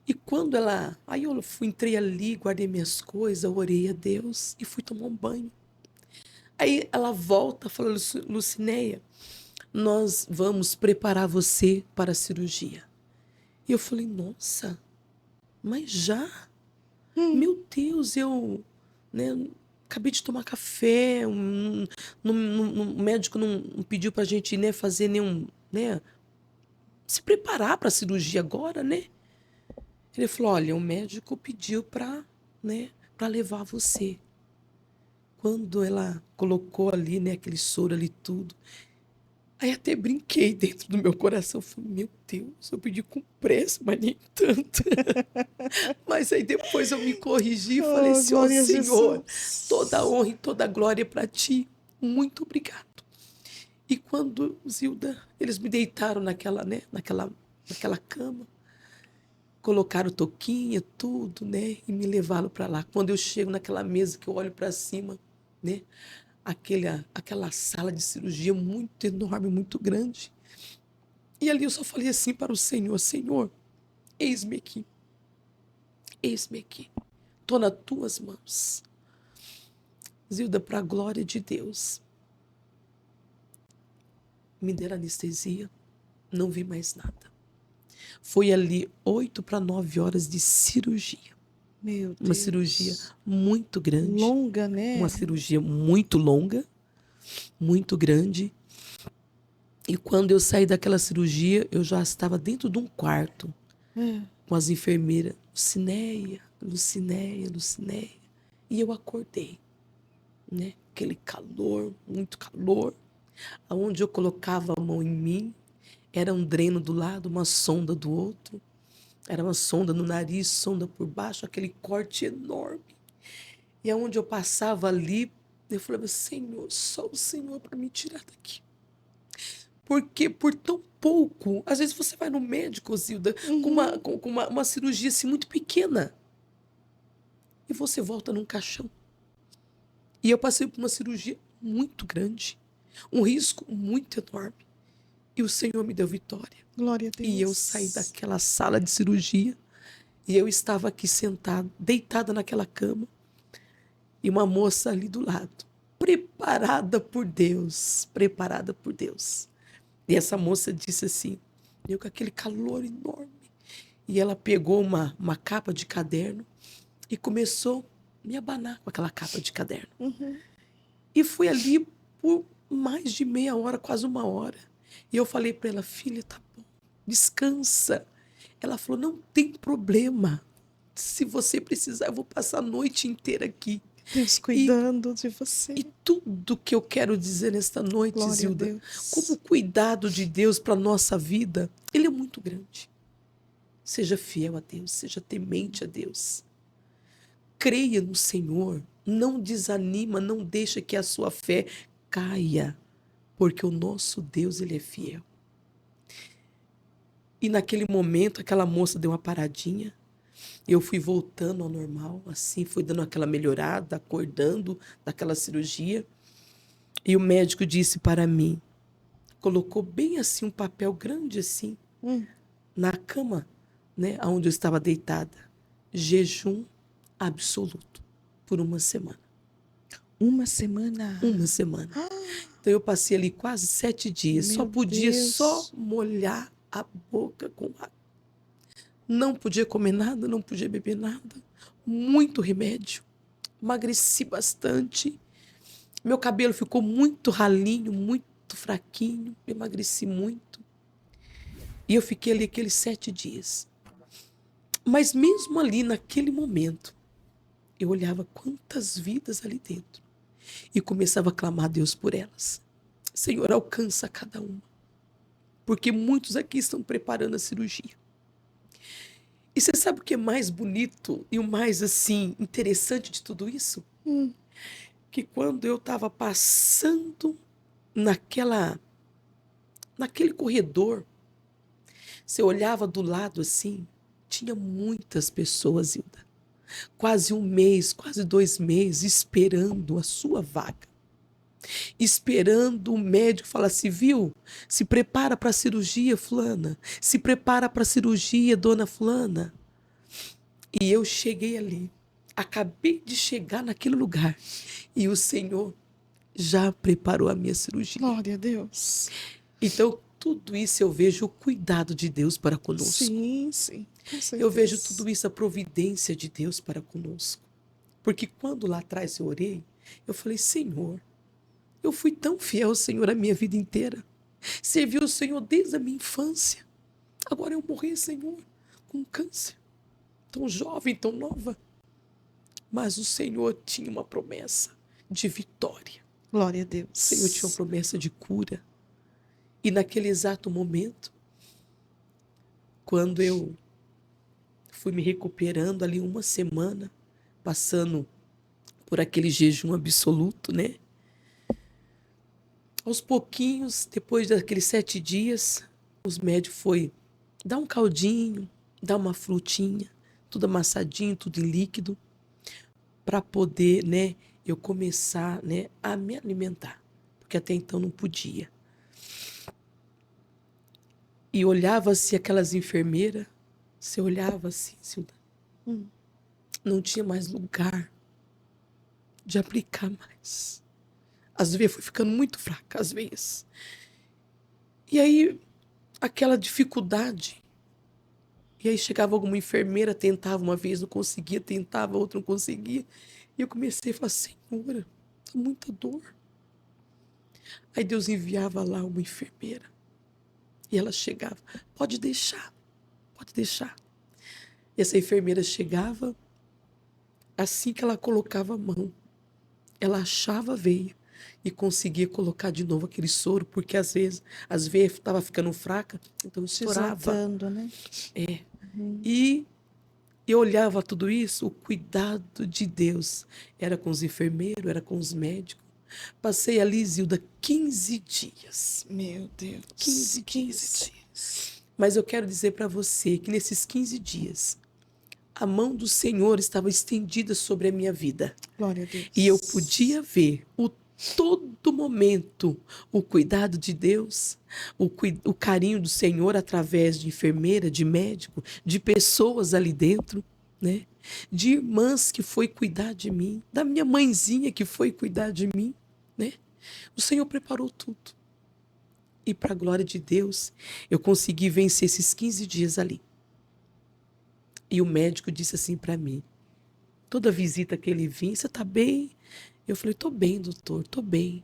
S1: E quando ela... Aí eu entrei ali, guardei minhas coisas, orei a Deus e fui tomar um banho. Aí ela volta, falou, Lucinéia, nós vamos preparar você para a cirurgia. E eu falei, nossa, mas já? Meu Deus, eu, né, acabei de tomar café, o médico não pediu pra gente, né, fazer nenhum, né, se preparar para a cirurgia agora, né? Ele falou, olha, o médico pediu para, né, para levar você. Quando ela colocou ali, né, aquele soro ali tudo, aí até brinquei dentro do meu coração. Falei, meu Deus, eu pedi com pressa, mas nem tanto. Mas aí depois eu me corrigi e falei assim, ó Senhor, toda a honra e toda a glória para ti. Muito obrigado. E quando, Zilda, eles me deitaram naquela cama, colocaram toquinha, tudo, né? E me levaram para lá. Quando eu chego naquela mesa que eu olho para cima, né? Aquela sala de cirurgia muito enorme, muito grande. E ali eu só falei assim para o Senhor, Senhor, eis-me aqui. Eis-me aqui. Estou nas tuas mãos. Zilda, para a glória de Deus. Me deram anestesia, não vi mais nada. Foi ali 8 para 9 horas de cirurgia.
S2: Meu Deus.
S1: Uma cirurgia muito grande.
S2: Longa, né?
S1: Uma cirurgia muito longa, muito grande. E quando eu saí daquela cirurgia, eu já estava dentro de um quarto com as enfermeiras. Lucinéia. E eu acordei, né? Aquele calor, muito calor. Aonde eu colocava a mão em mim, era um dreno do lado, uma sonda do outro. Era uma sonda no nariz, sonda por baixo, aquele corte enorme. E aonde eu passava ali, eu falava, Senhor, só o Senhor para me tirar daqui. Porque por tão pouco, às vezes você vai no médico, Zilda, com uma cirurgia assim muito pequena. E você volta num caixão. E eu passei por uma cirurgia muito grande. Um risco muito enorme. E o Senhor me deu vitória.
S2: Glória a Deus.
S1: E eu saí daquela sala de cirurgia. E eu estava aqui sentada, deitada naquela cama. E uma moça ali do lado. Preparada por Deus. Preparada por Deus. E essa moça disse assim, eu com aquele calor enorme. E ela pegou uma capa de caderno e começou a me abanar com aquela capa de caderno. E foi ali por mais de meia hora, quase uma hora. E eu falei para ela: filha, tá bom, descansa. Ela falou: não tem problema. Se você precisar, eu vou passar a noite inteira aqui.
S2: Deus
S1: E,
S2: cuidando de você.
S1: e tudo que eu quero dizer nesta noite,
S2: Glória a
S1: Zilda,
S2: Deus.
S1: como o cuidado de Deus para a nossa vida, ele é muito grande. Seja fiel a Deus, seja temente a Deus. Creia no Senhor, não desanima, não deixa que a sua fé caia, porque o nosso Deus, ele é fiel. E naquele momento, aquela moça deu uma paradinha, eu fui voltando ao normal, assim, fui dando aquela melhorada, acordando daquela cirurgia, e o médico disse para mim, colocou bem assim um papel grande assim, na cama, né, onde eu estava deitada, jejum absoluto, por uma semana.
S2: Uma semana?
S1: Uma semana. Então eu passei ali quase 7 dias,
S2: Meu
S1: só podia
S2: Deus.
S1: só molhar a boca com água. Não podia comer nada, não podia beber nada. Muito remédio. Emagreci bastante. Meu cabelo ficou muito ralinho, muito fraquinho. Emagreci muito. E eu fiquei ali aqueles 7 dias. Mas mesmo ali, naquele momento, eu olhava quantas vidas ali dentro. E começava a clamar a Deus por elas. Senhor, alcança cada uma. Porque muitos aqui estão preparando a cirurgia. E você sabe o que é mais bonito e o mais, assim, interessante de tudo isso? Que quando eu estava passando naquele corredor, você olhava do lado assim, tinha muitas pessoas, Hilda. Quase 1 mês, quase 2 meses, esperando a sua vaga. Esperando o médico falar assim, viu? Se prepara para a cirurgia, fulana. Se prepara para a cirurgia, dona fulana. E eu cheguei ali. Acabei de chegar naquele lugar. E o Senhor já preparou a minha cirurgia.
S2: Glória a Deus.
S1: Então, tudo isso eu vejo o cuidado de Deus para conosco.
S2: Sim, sim. Com certeza.
S1: Eu vejo tudo isso, a providência de Deus para conosco. Porque quando lá atrás eu orei, eu falei, Senhor, eu fui tão fiel ao Senhor a minha vida inteira. Servi o Senhor desde a minha infância. Agora eu morri, Senhor, com câncer. Tão jovem, tão nova. Mas o Senhor tinha uma promessa de vitória.
S2: Glória a Deus.
S1: O Senhor tinha uma promessa de cura. E naquele exato momento, quando eu fui me recuperando ali uma semana, passando por aquele jejum absoluto, né? Aos pouquinhos, depois daqueles 7 dias, os médicos foi dar um caldinho, dar uma frutinha, tudo amassadinho, tudo em líquido, para poder, né, eu começar, né, a me alimentar, porque até então não podia. E olhava-se aquelas enfermeiras, você olhava assim, Silda, não tinha mais lugar de aplicar mais. As veias foi ficando muito fraca, as veias. E aí, aquela dificuldade. E aí chegava alguma enfermeira, tentava uma vez, não conseguia, tentava, outra não conseguia. E eu comecei a falar, Senhora, tá muita dor. Aí Deus enviava lá uma enfermeira. E ela chegava, pode deixar, pode deixar. E essa enfermeira chegava, assim que ela colocava a mão, ela achava a veia e conseguia colocar de novo aquele soro, porque às vezes as veias estavam ficando fracas, então estourava.
S2: Desatando, né?
S1: É. E eu olhava tudo isso, o cuidado de Deus era com os enfermeiros, era com os médicos. Passei ali, Zilda, 15 dias.
S2: Meu Deus.
S1: 15 dias. Mas eu quero dizer para você que nesses 15 dias, a mão do Senhor estava estendida sobre a minha vida.
S2: Glória a Deus.
S1: E eu podia ver todo momento o cuidado de Deus, o carinho do Senhor através de enfermeira, de médico, de pessoas ali dentro, né? De irmãs que foi cuidar de mim, da minha mãezinha que foi cuidar de mim, né? O Senhor preparou tudo. E para a glória de Deus, eu consegui vencer esses 15 dias ali. E o médico disse assim para mim, toda visita que ele vinha, você tá bem? Eu falei, tô bem, doutor, tô bem.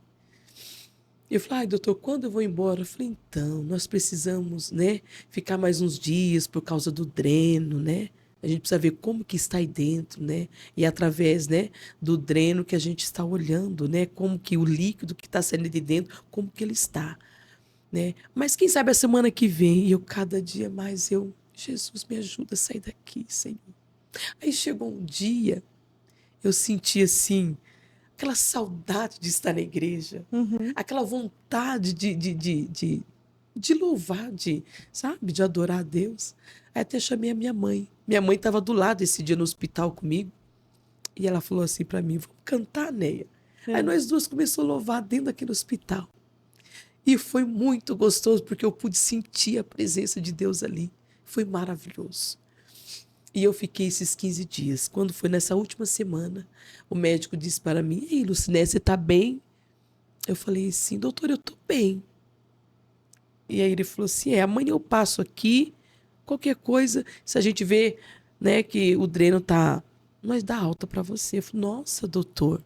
S1: Eu falei, ai, doutor, quando eu vou embora? Eu falei, então, nós precisamos, né, ficar mais uns dias por causa do dreno, né? A gente precisa ver como que está aí dentro, né? E através, né, do dreno que a gente está olhando, né? Como que o líquido que está saindo de dentro, como que ele está, né? Mas quem sabe a semana que vem, cada dia mais Jesus, me ajuda a sair daqui, Senhor. Aí chegou um dia, eu senti assim, aquela saudade de estar na igreja,
S2: Uhum.
S1: aquela vontade de louvar, sabe, de adorar a Deus. Aí até chamei a minha mãe. Minha mãe estava do lado esse dia no hospital comigo. E ela falou assim para mim, vamos cantar, Neia. Aí
S2: É.
S1: nós duas começamos a louvar dentro daquele hospital. E foi muito gostoso, porque eu pude sentir a presença de Deus ali. Foi maravilhoso. E eu fiquei esses 15 dias. Quando foi nessa última semana, o médico disse para mim, ei, Luciné, você está bem? Eu falei assim, doutor, eu estou bem. E aí ele falou assim, amanhã eu passo aqui, qualquer coisa, se a gente vê, né, que o dreno tá, nós dá alta para você. Eu falei, nossa, doutor,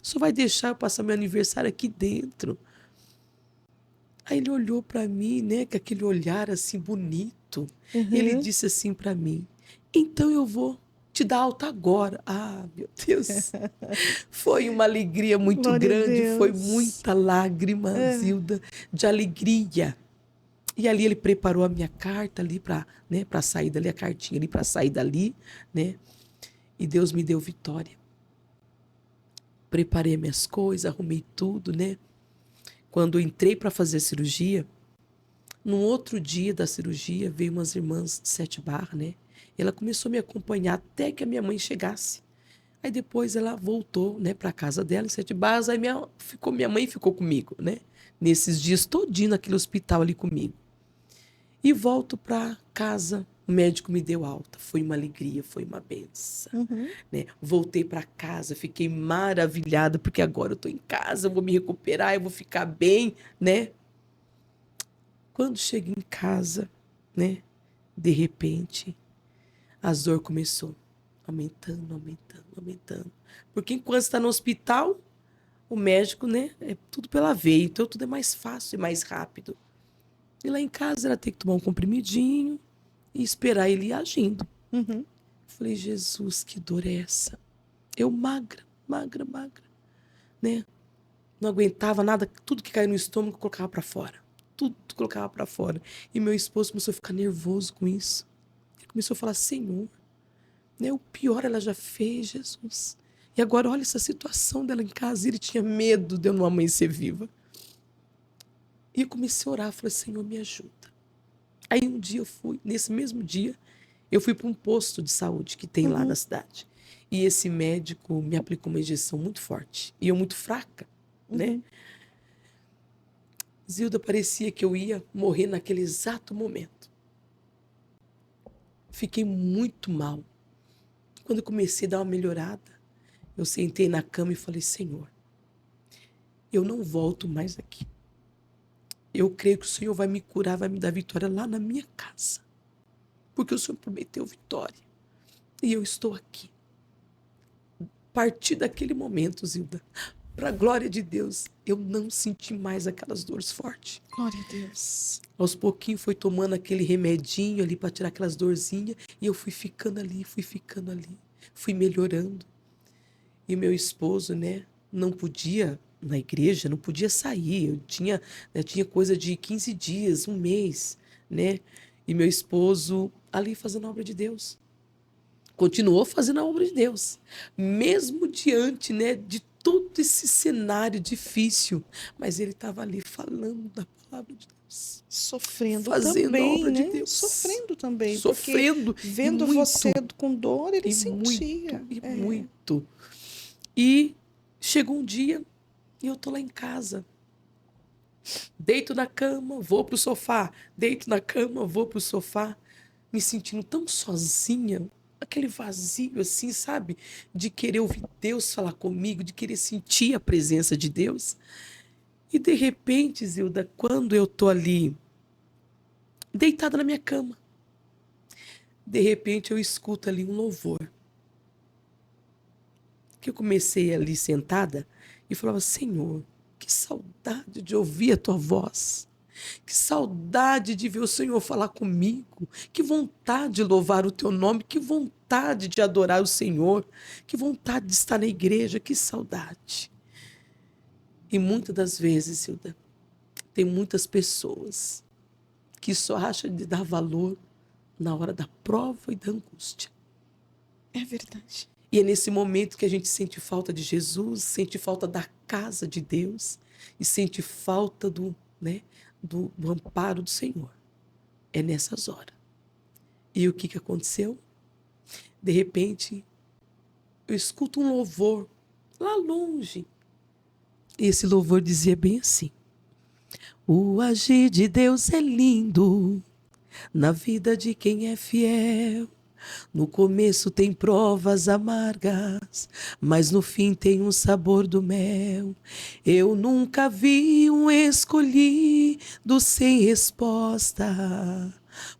S1: só vai deixar eu passar meu aniversário aqui dentro? Aí ele olhou para mim, né, com aquele olhar assim bonito. Ele
S2: Uhum.
S1: disse assim para mim, então eu vou te dar alta agora. Ah, meu Deus. Foi uma alegria muito
S2: Glória a
S1: grande, foi
S2: Deus.
S1: muita lágrima,
S2: É.
S1: Zilda, de alegria. E ali ele preparou a minha carta ali para, né, para sair dali, a cartinha ali para sair dali, né? E Deus me deu vitória. Preparei minhas coisas, arrumei tudo, né? Quando eu entrei para fazer a cirurgia, no outro dia da cirurgia, veio umas irmãs de Sete Barra, né? Ela começou a me acompanhar até que a minha mãe chegasse. Aí depois ela voltou, né, para casa dela em Sete Barras, aí minha mãe ficou comigo, né? Nesses dias todinho naquele hospital ali comigo. E volto para casa, o médico me deu alta, foi uma alegria, foi uma benção,
S2: Uhum.
S1: né? Voltei para casa, fiquei maravilhada, porque agora eu estou em casa, eu vou me recuperar, eu vou ficar bem, né? Quando cheguei em casa, né, de repente, as dor começou aumentando, aumentando, aumentando. Porque enquanto está no hospital, o médico, né, é tudo pela veia, então tudo é mais fácil e mais rápido. E lá em casa ela tem que tomar um comprimidinho e esperar ele ir agindo.
S2: Uhum.
S1: Falei, Jesus, que dor é essa? Eu magra, magra, magra, né? Não aguentava nada, tudo que caía no estômago eu colocava para fora. Tudo colocava para fora. E meu esposo começou a ficar nervoso com isso. Ele começou a falar, Senhor, né, o pior ela já fez, Jesus. E agora olha essa situação dela em casa. Ele tinha medo de eu não amanhecer viva. E eu comecei a orar, falei, Senhor, me ajuda. Aí um dia nesse mesmo dia, eu fui para um posto de saúde que tem lá na
S2: Uhum.
S1: cidade. E esse médico me aplicou uma injeção muito forte. E eu muito fraca, né?
S2: Uhum.
S1: Zilda, parecia que eu ia morrer naquele exato momento. Fiquei muito mal. Quando eu comecei a dar uma melhorada, eu sentei na cama e falei, Senhor, eu não volto mais aqui. Eu creio que o Senhor vai me curar, vai me dar vitória lá na minha casa. Porque o Senhor prometeu vitória. E eu estou aqui. A partir daquele momento, Zilda, para a glória de Deus, eu não senti mais aquelas dores fortes.
S2: Glória a Deus.
S1: Aos pouquinhos foi tomando aquele remedinho ali para tirar aquelas dorzinhas e eu fui ficando ali, fui melhorando. E meu esposo, né, não podia na igreja, não podia sair. Eu tinha coisa de 15 dias, um mês, né? E meu esposo ali fazendo a obra de Deus. Continuou fazendo a obra de Deus, mesmo diante, né, de todo esse cenário difícil, mas ele estava ali falando da palavra de Deus,
S2: Sofrendo
S1: fazendo a
S2: também,
S1: obra de
S2: né?
S1: Deus,
S2: Sofrendo também, porque
S1: sofrendo e
S2: vendo você
S1: muito,
S2: com dor, ele
S1: e muito,
S2: sentia.
S1: e
S2: É.
S1: muito. E chegou um dia e eu tô lá em casa, deito na cama, vou pro sofá, deito na cama, vou pro sofá, me sentindo tão sozinha, aquele vazio assim, sabe? De querer ouvir Deus falar comigo, de querer sentir a presença de Deus. E de repente, Zilda, quando eu tô ali, deitada na minha cama, de repente eu escuto ali um louvor. Que eu comecei ali sentada e falava, Senhor, Que saudade de ouvir a tua voz. Que saudade de ver o Senhor falar comigo. Que vontade de louvar o teu nome. Que vontade de adorar o Senhor. Que vontade de estar na igreja. Que saudade. E muitas das vezes, Silda, tem muitas pessoas que só acham de dar valor na hora da prova e da angústia.
S2: É verdade.
S1: E é nesse momento que a gente sente falta de Jesus, sente falta da casa de Deus e sente falta do amparo do Senhor. É nessas horas. E o que aconteceu? De repente, eu escuto um louvor lá longe. E esse louvor dizia bem assim: o agir de Deus é lindo na vida de quem é fiel. No começo tem provas amargas, mas no fim tem um sabor do mel. Eu nunca vi um escolhido sem resposta,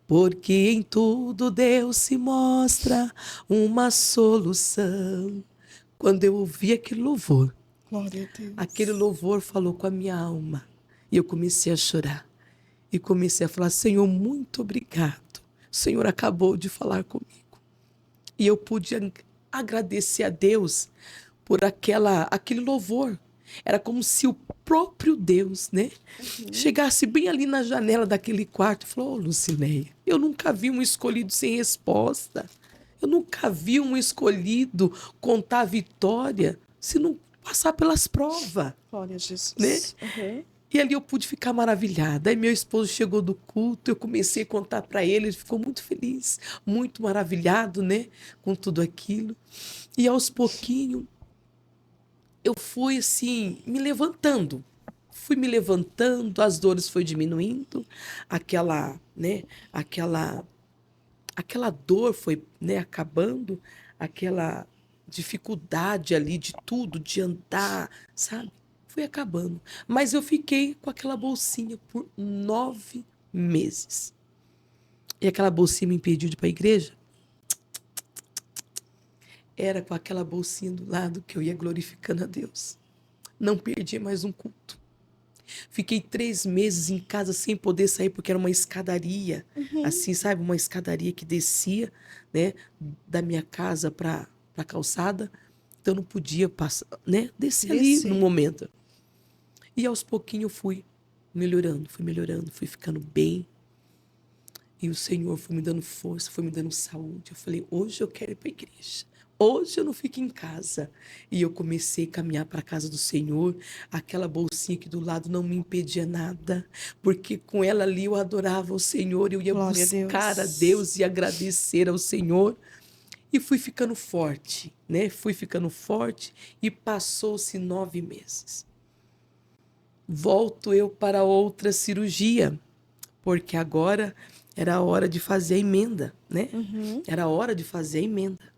S1: porque em tudo Deus se mostra uma solução. Quando eu ouvi aquele louvor,
S2: Glória a Deus.
S1: aquele louvor falou com a minha alma. E eu comecei a chorar. E comecei a falar: Senhor, muito obrigado. O Senhor acabou de falar comigo. E eu pude agradecer a Deus por aquele louvor. Era como se o próprio Deus, né, chegasse bem ali na janela daquele quarto e falou: Lucinéia, eu nunca vi um escolhido sem resposta. Eu nunca vi um escolhido contar a vitória se não passar pelas provas.
S2: Glória a Jesus.
S1: Né? E ali eu pude ficar maravilhada. Aí meu esposo chegou do culto, eu comecei a contar para ele, ele ficou muito feliz, muito maravilhado, né, com tudo aquilo. E aos pouquinhos eu fui assim, me levantando. Fui me levantando, as dores foram diminuindo, aquela dor foi, né, acabando, aquela dificuldade ali de tudo, de andar, sabe? Foi acabando. Mas eu fiquei com aquela bolsinha por 9 meses. E aquela bolsinha me impediu de ir para a igreja? Era com aquela bolsinha do lado que eu ia glorificando a Deus. Não perdi mais um culto. Fiquei 3 meses em casa sem poder sair, porque era uma escadaria, assim, sabe? Uma escadaria que descia, né, da minha casa para a calçada. Então eu não podia passar, né, descer ali no momento. E aos pouquinhos eu fui melhorando, fui ficando bem. E o Senhor foi me dando força, foi me dando saúde. Eu falei: hoje eu quero ir para a igreja. Hoje eu não fico em casa. E eu comecei a caminhar para a casa do Senhor. Aquela bolsinha aqui do lado não me impedia nada, porque com ela ali eu adorava o Senhor. Eu ia buscar a Deus e agradecer ao Senhor. E fui ficando forte, né? Fui ficando forte e passou-se 9 meses. Volto eu para outra cirurgia, porque agora era a hora de fazer a emenda, né? Era a hora de fazer a emenda.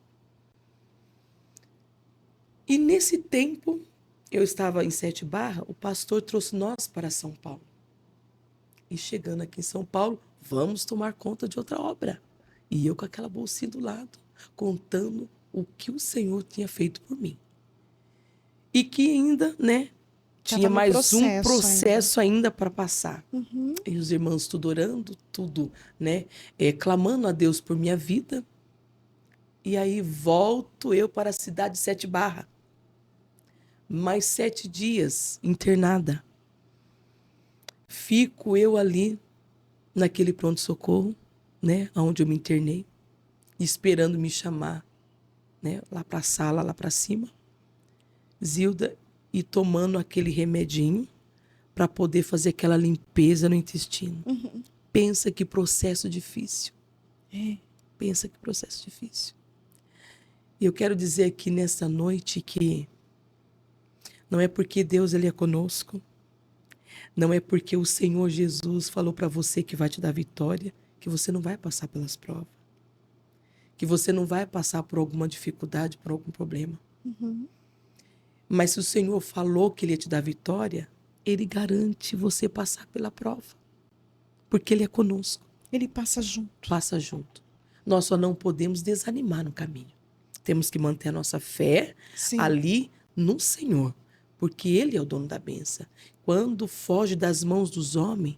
S1: E nesse tempo, eu estava em 7 Barra, o pastor trouxe nós para São Paulo. E chegando aqui em São Paulo, vamos tomar conta de outra obra. E eu com aquela bolsinha do lado, contando o que o Senhor tinha feito por mim. E que ainda, né, tinha mais um processo ainda para passar. E os irmãos tudo orando, tudo, né, clamando a Deus por minha vida. E aí volto eu para a cidade de 7 Barra. Mais 7 dias internada. Fico eu ali, naquele pronto-socorro, né, onde eu me internei, esperando me chamar, né, lá para a sala, lá para cima. Zilda, e tomando aquele remedinho para poder fazer aquela limpeza no intestino. Pensa que processo difícil. Pensa que processo difícil. E eu quero dizer aqui nessa noite que não é porque Deus ele é conosco, não é porque o Senhor Jesus falou para você que vai te dar vitória, que você não vai passar pelas provas, que você não vai passar por alguma dificuldade, por algum problema. Mas se o Senhor falou que ele ia te dar vitória, ele garante você passar pela prova, porque ele é conosco.
S2: Ele passa junto.
S1: Passa junto. Nós só não podemos desanimar no caminho. Temos que manter a nossa fé ali no Senhor, porque Ele é o dono da bênção. Quando foge das mãos dos homens,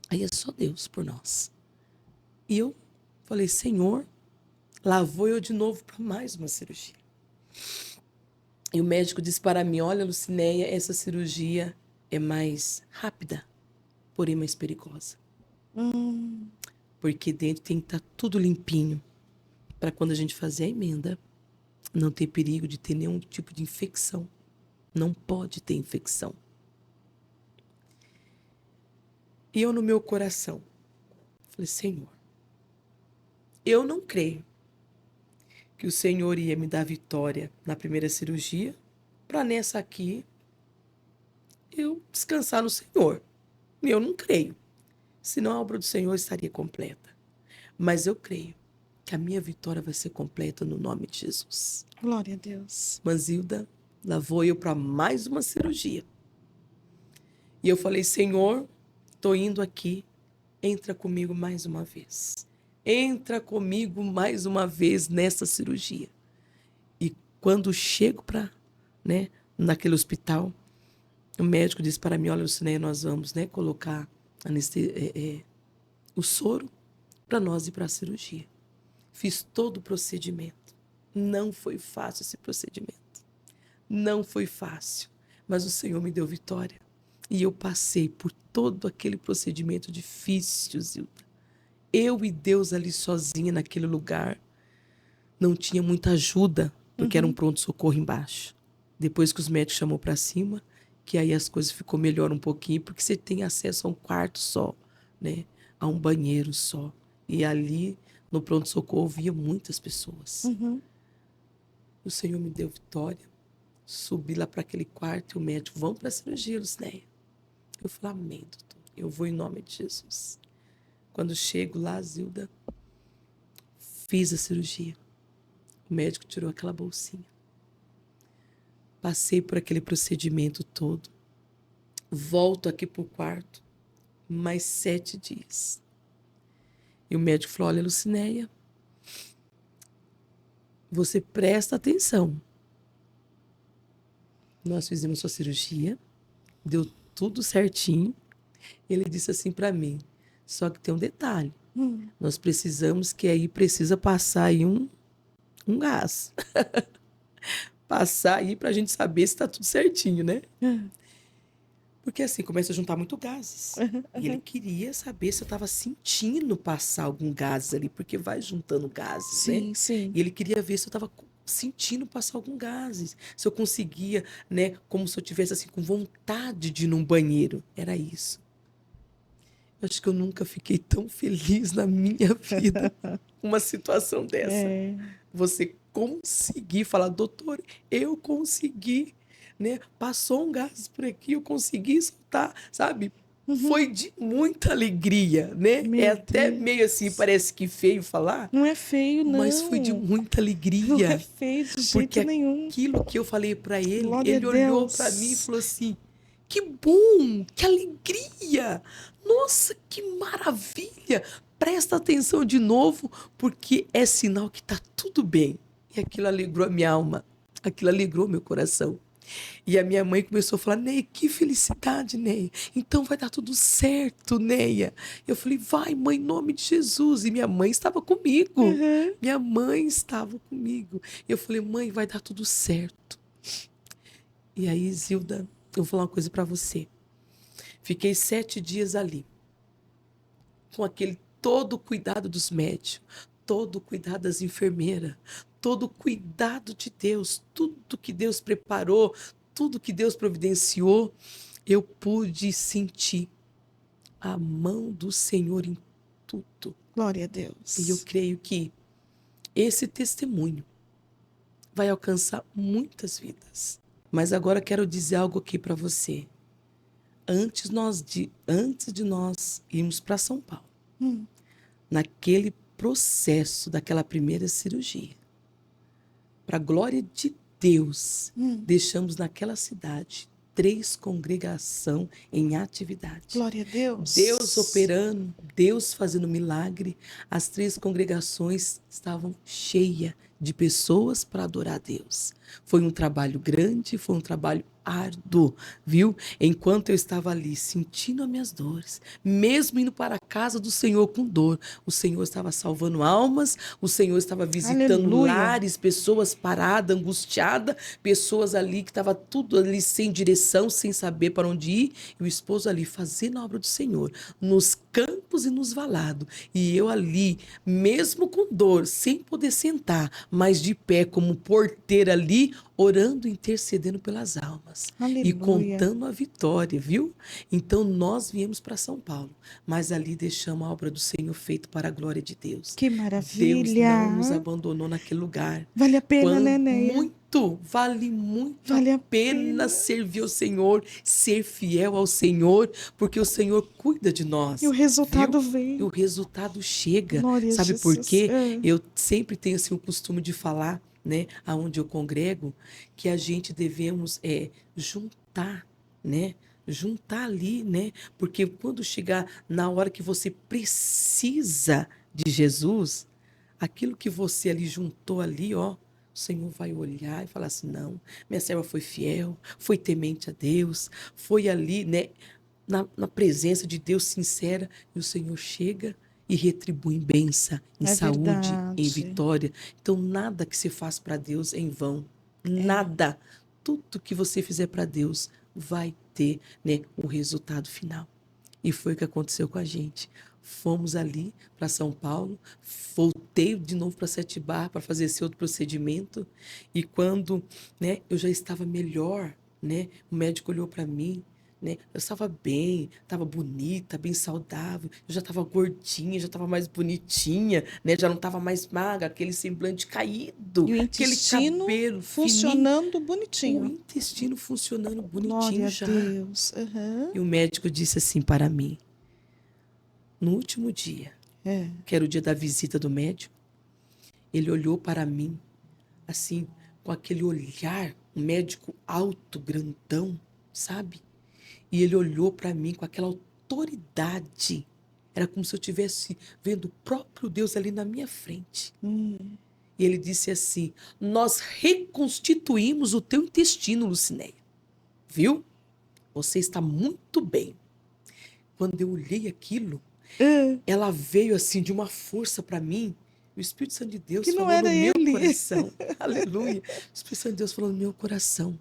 S1: aí é só Deus por nós. E eu falei, Senhor, lá vou eu de novo para mais uma cirurgia. E o médico disse para mim, olha, Lucinéia, essa cirurgia é mais rápida, porém mais perigosa. Porque dentro tem que estar tudo limpinho, para quando a gente fazer a emenda, não ter perigo de ter nenhum tipo de infecção. Não pode ter infecção. E eu no meu coração, falei, Senhor, eu não creio que o Senhor ia me dar vitória na primeira cirurgia, para nessa aqui eu descansar no Senhor. E eu não creio. Senão a obra do Senhor estaria completa. Mas eu creio que a minha vitória vai ser completa no nome de Jesus.
S2: Glória a Deus.
S1: Manzilda, lá vou eu para mais uma cirurgia. E eu falei, Senhor, estou indo aqui, entra comigo mais uma vez. Entra comigo mais uma vez nessa cirurgia. E quando chego naquele hospital, o médico disse para mim, olha, Lucinéia, nós vamos colocar o soro para nós ir para a cirurgia. Fiz todo o procedimento. Não foi fácil esse procedimento. Não foi fácil, mas o Senhor me deu vitória. E eu passei por todo aquele procedimento difícil, Zilda. Eu e Deus ali sozinha naquele lugar. Não tinha muita ajuda, porque era um pronto-socorro embaixo. Depois que os médicos chamou para cima, que aí as coisas ficou melhor um pouquinho, porque você tem acesso a um quarto só, né? A um banheiro só. E ali, no pronto-socorro, via muitas pessoas. O Senhor me deu vitória. Subi lá para aquele quarto e o médico, vamos para a cirurgia, Lucinéia. Eu falei, amém, doutor. Eu vou em nome de Jesus. Quando chego lá, Zilda, fiz a cirurgia. O médico tirou aquela bolsinha. Passei por aquele procedimento todo. Volto aqui para o quarto. Mais 7 dias. E o médico falou, olha, Lucinéia, você presta atenção. Nós fizemos sua cirurgia, deu tudo certinho. Ele disse assim para mim, só que tem um detalhe. Nós precisamos que aí precisa passar aí um gás. Passar aí pra gente saber se tá tudo certinho, né? Porque assim, começa a juntar muito gases. E ele queria saber se eu tava sentindo passar algum gás ali, porque vai juntando gases, né?
S2: Sim.
S1: E ele queria ver se eu tava sentindo passar algum gases. Se eu conseguia, né? Como se eu tivesse assim, com vontade de ir num banheiro. Era isso. Eu acho que eu nunca fiquei tão feliz na minha vida com uma situação dessa. Você conseguir falar, doutor, eu consegui, né? Passou um gás por aqui, eu consegui soltar, sabe? Foi de muita alegria, né?
S2: Meu
S1: até
S2: Deus.
S1: meio assim, parece que feio falar,
S2: Não é feio, não.
S1: mas foi de muita alegria.
S2: Não é feio de jeito
S1: porque
S2: nenhum.
S1: aquilo que eu falei para ele,
S2: Glória
S1: ele
S2: a
S1: olhou
S2: Deus.
S1: para mim e falou assim, que bom, que alegria, nossa, que maravilha, presta atenção de novo, porque é sinal que tá tudo bem. E aquilo alegrou a minha alma, aquilo alegrou meu coração. E a minha mãe começou a falar, Neia, que felicidade, Neia. Então vai dar tudo certo, Neia. Eu falei, vai, mãe, em nome de Jesus. E minha mãe estava comigo. Minha mãe estava comigo. Eu falei, mãe, vai dar tudo certo. E aí, Zilda, eu vou falar uma coisa para você. Fiquei 7 dias ali, com aquele todo o cuidado dos médicos, todo o cuidado das enfermeiras, todo o cuidado de Deus, tudo que Deus preparou, tudo que Deus providenciou, eu pude sentir a mão do Senhor em tudo.
S2: Glória a Deus.
S1: E eu creio que esse testemunho vai alcançar muitas vidas. Mas agora quero dizer algo aqui para você. Antes de nós irmos para São Paulo, naquele processo daquela primeira cirurgia, para a glória de Deus, deixamos naquela cidade 3 congregações em atividade.
S2: Glória a Deus.
S1: Deus operando, Deus fazendo milagre. As 3 congregações estavam cheias de pessoas para adorar a Deus. Foi um trabalho grande, foi um trabalho árduo, viu? Enquanto eu estava ali sentindo as minhas dores, mesmo indo para a casa do Senhor com dor, o Senhor estava salvando almas, o Senhor estava visitando
S2: Aleluia.
S1: lares, pessoas paradas, angustiadas, pessoas ali que estava tudo ali sem direção, sem saber para onde ir, e o esposo ali fazendo a obra do Senhor, nos campos e nos valados, e eu ali, mesmo com dor, sem poder sentar, mas de pé como porteira ali, orando, intercedendo pelas almas e
S2: Aleluia.
S1: contando a vitória, viu? Então nós viemos para São Paulo, mas ali deixamos a obra do Senhor feita para a glória de Deus.
S2: Que
S1: Deus
S2: maravilha.
S1: não nos abandonou naquele lugar.
S2: Vale a pena, né, Neia?
S1: Vale muito
S2: Vale
S1: a
S2: a
S1: pena
S2: pena.
S1: servir ao Senhor, ser fiel ao Senhor, porque o Senhor cuida de nós.
S2: E o resultado
S1: Viu? E o
S2: veio.
S1: resultado chega.
S2: Glória a
S1: Sabe por
S2: Jesus.
S1: quê? Eu sempre tenho assim, o costume de falar, né, aonde eu congrego, que a gente devemos juntar, né? Juntar ali, né? Porque quando chegar na hora que você precisa de Jesus, aquilo que você ali juntou ali, ó, o Senhor vai olhar e falar assim: não, minha serva foi fiel, foi temente a Deus, foi ali, né, na presença de Deus sincera, e o Senhor chega e retribui em bênção, em
S2: É
S1: saúde, em
S2: verdade.
S1: vitória. Então, nada que se faz para Deus é em vão.
S2: É.
S1: Nada. Tudo que você fizer para Deus vai ter, né, um resultado final. E foi o que aconteceu com a gente. Fomos ali para São Paulo, voltei de novo para Sete Barras para fazer esse outro procedimento. E quando, né, eu já estava melhor, né, o médico olhou para mim, né, eu estava bem, estava bonita, bem saudável, eu já estava gordinha, já estava mais bonitinha, né, já não estava mais magra, aquele semblante caído,
S2: E o
S1: aquele
S2: intestino
S1: cabelo fininho,
S2: funcionando
S1: o
S2: bonitinho.
S1: intestino funcionando
S2: Glória
S1: bonitinho
S2: a
S1: já.
S2: Deus. Aham.
S1: E o médico disse assim para mim, no último dia,
S2: É.
S1: que era o dia da visita do médico, ele olhou para mim, assim, com aquele olhar, um médico alto, grandão, sabe? E ele olhou para mim com aquela autoridade. Era como se eu estivesse vendo o próprio Deus ali na minha frente. E ele disse assim: nós reconstituímos o teu intestino, Lucinéia. Viu? Você está muito bem. Quando eu olhei aquilo, ela veio assim de uma força para mim. O Espírito Santo de Deus
S2: Que não
S1: falou no
S2: era
S1: meu
S2: ele.
S1: coração. Aleluia. O Espírito Santo de Deus falou no meu coração.